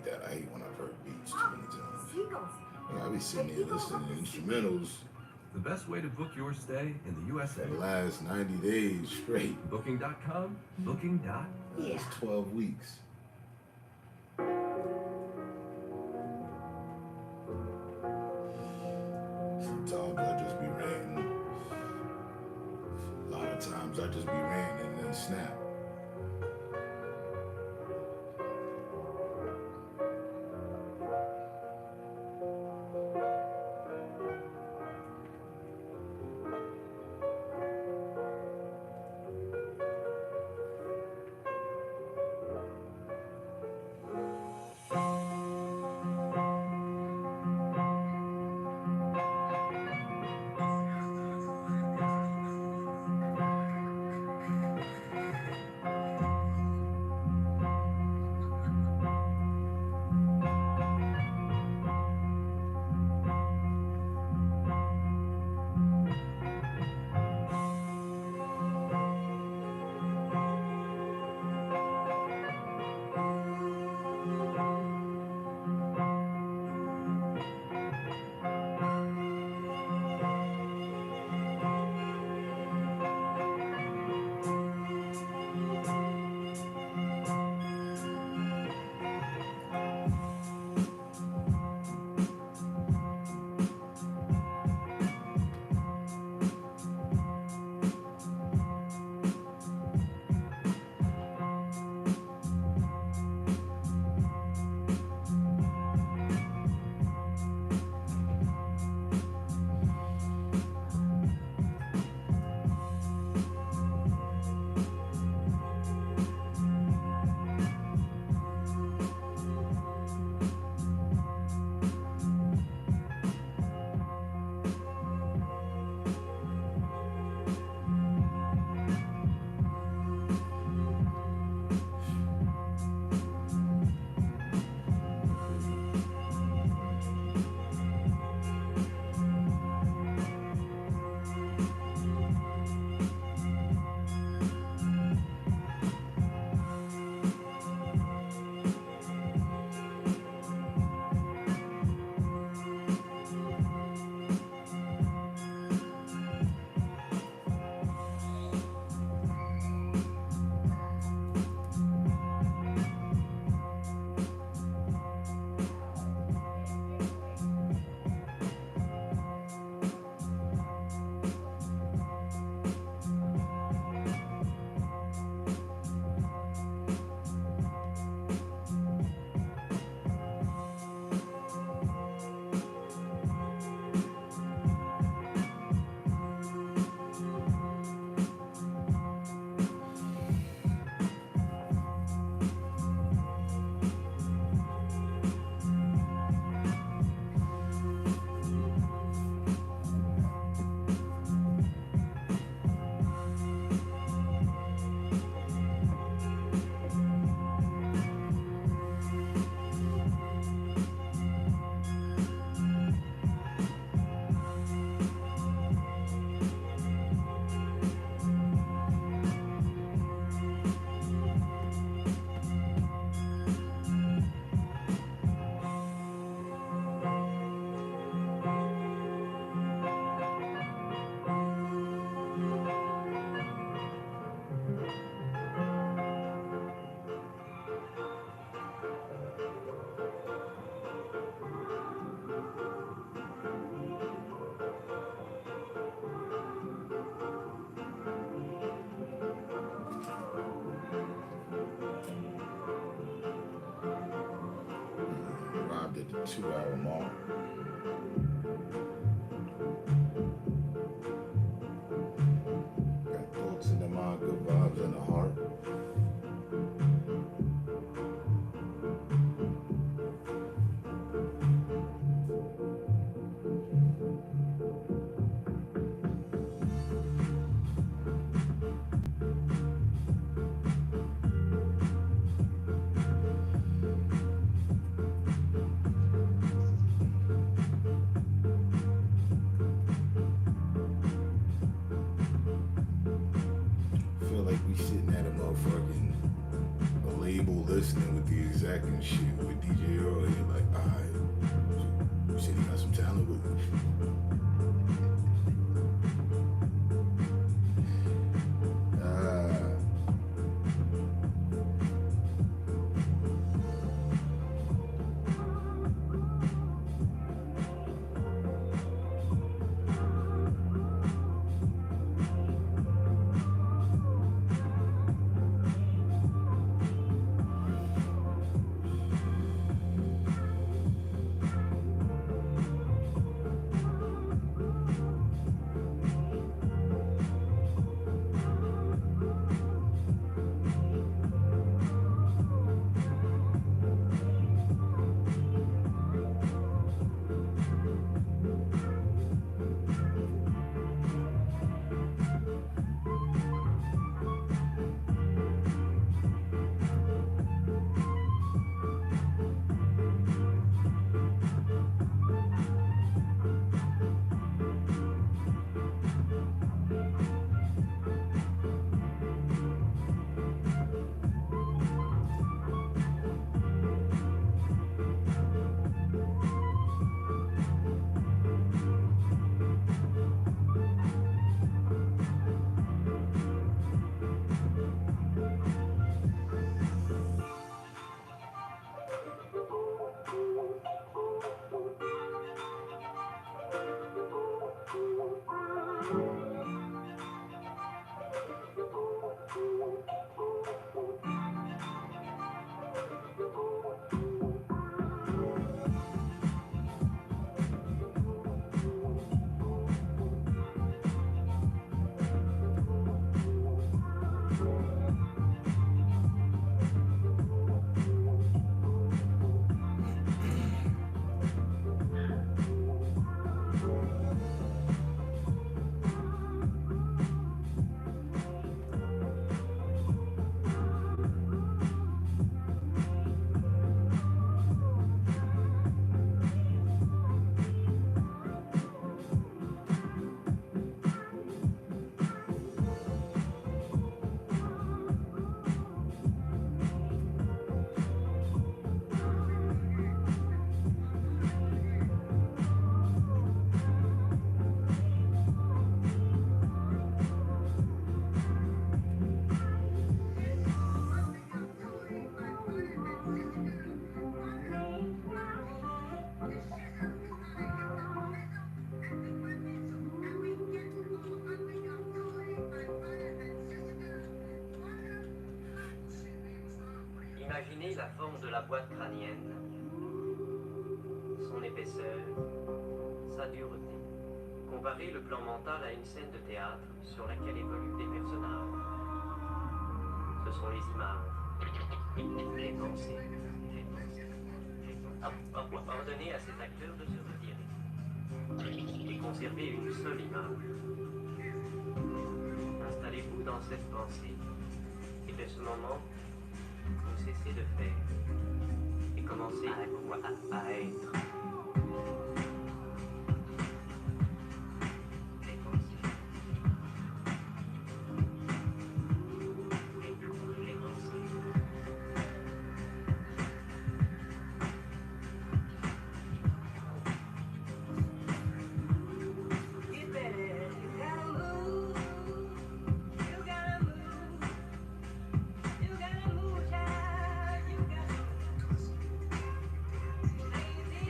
Speaker 4: I hate when I've heard beats too many times. Yeah, I be sitting here listening to instrumentals.
Speaker 12: The best way to book your stay in the USA.
Speaker 4: For the last 90 days straight.
Speaker 12: Booking.com, booking.com.
Speaker 4: That's 12 weeks. hit the 2-hour mark. Got thoughts in the mind, good vibes in the heart. Feel like we sitting at a motherfucking label listening with the exact and shit with DJ Earl here, like, alright, you said he got some talent with me.
Speaker 13: Imaginez la forme de la boîte crânienne, son épaisseur, sa dureté. Comparez le plan mental à une scène de théâtre sur laquelle évoluent des personnages. Ce sont les images, les pensées. Ordonnez à cet acteur de se retirer et conserver une seule image. Installez-vous dans cette pensée et de ce moment, vous cessez de faire et commencez à être. Les pensées. Les pensées.
Speaker 1: Get better, you gotta move. You gotta move. You gotta move, child. You gotta move. Lazy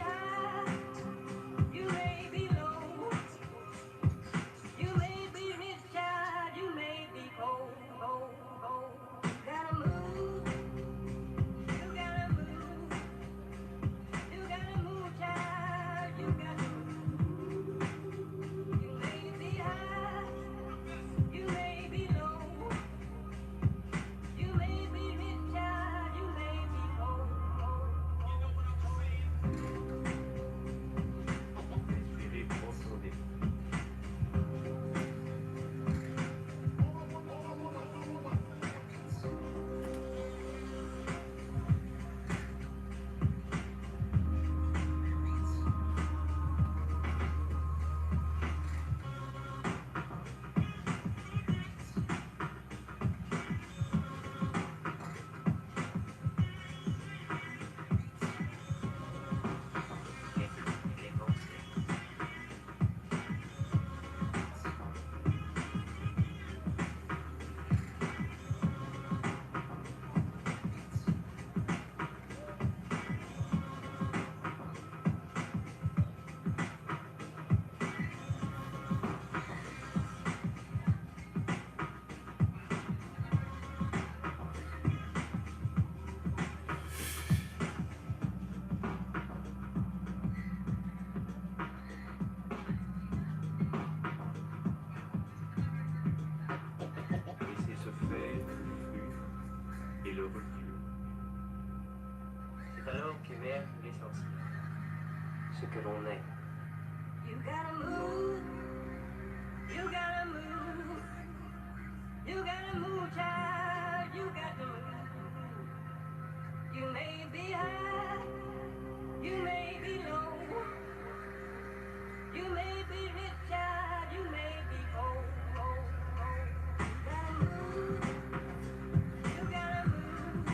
Speaker 13: que vers l'essentiel, ce que l'on est.
Speaker 1: You gotta move. You gotta move. You gotta move, child. You got to move. You may be high. You may be low. You may be rich, child. You may be poor. You gotta move. You gotta move.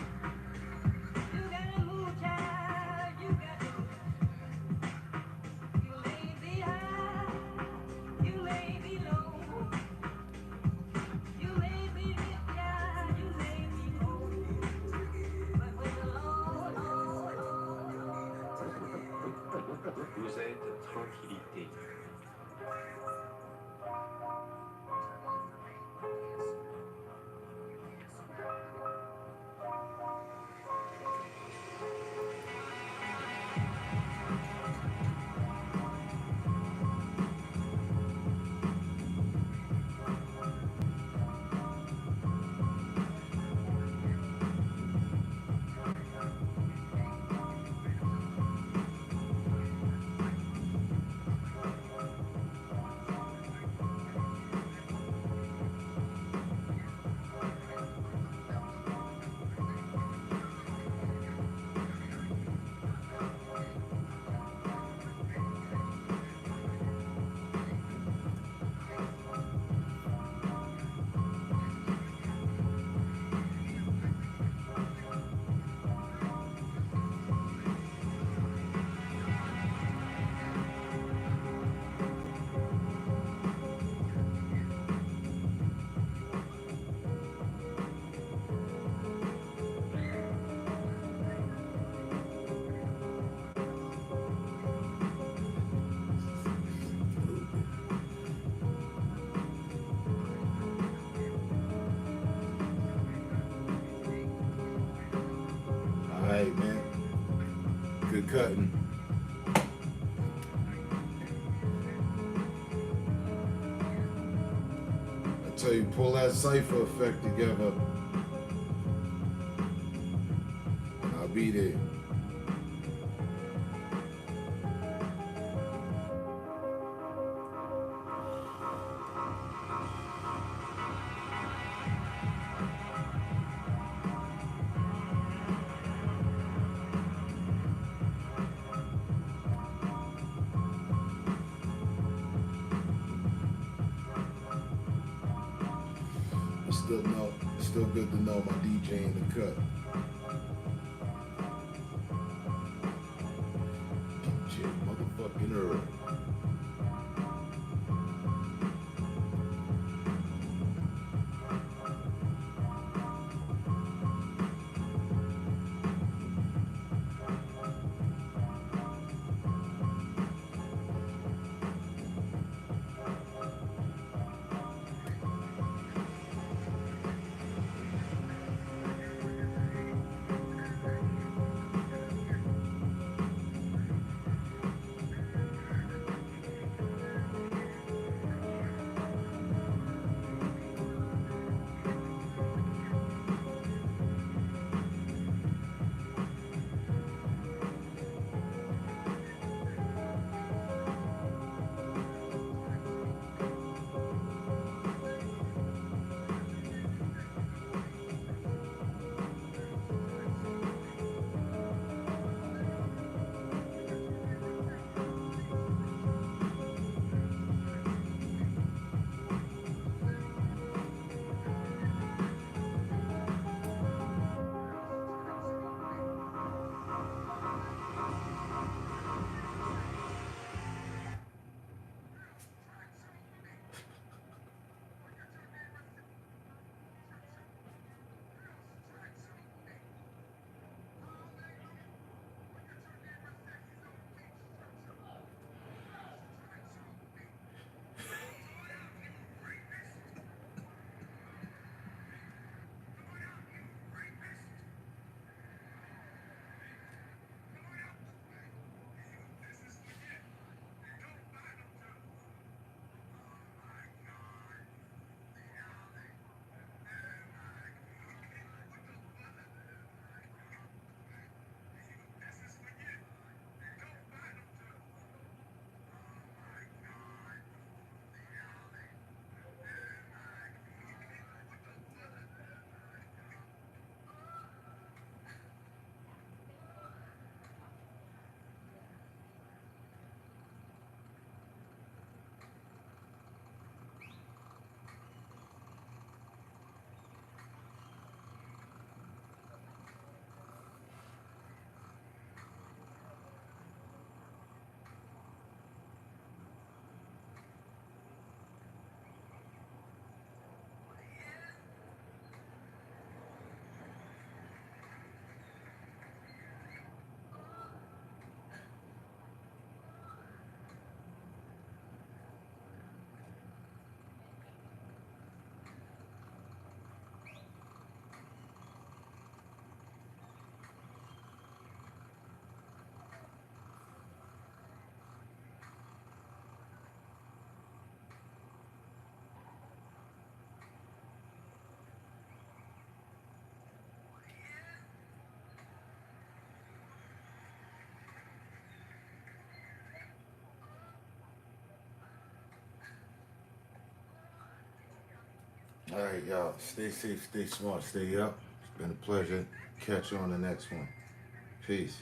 Speaker 1: You gotta move, child. You got to move. You may be high. You may be low. You may be rich, child. You may be poor. But when the Lord,
Speaker 13: Vous êtes tranquillité.
Speaker 4: Alright, man. Good cutting. I tell you, pull that cipher effect together. I'll be there. Still good to know my DJ in the cut. DJ motherfucking Earl. All right, y'all. Stay safe, stay smart, stay up. It's been a pleasure. Catch you on the next one. Peace.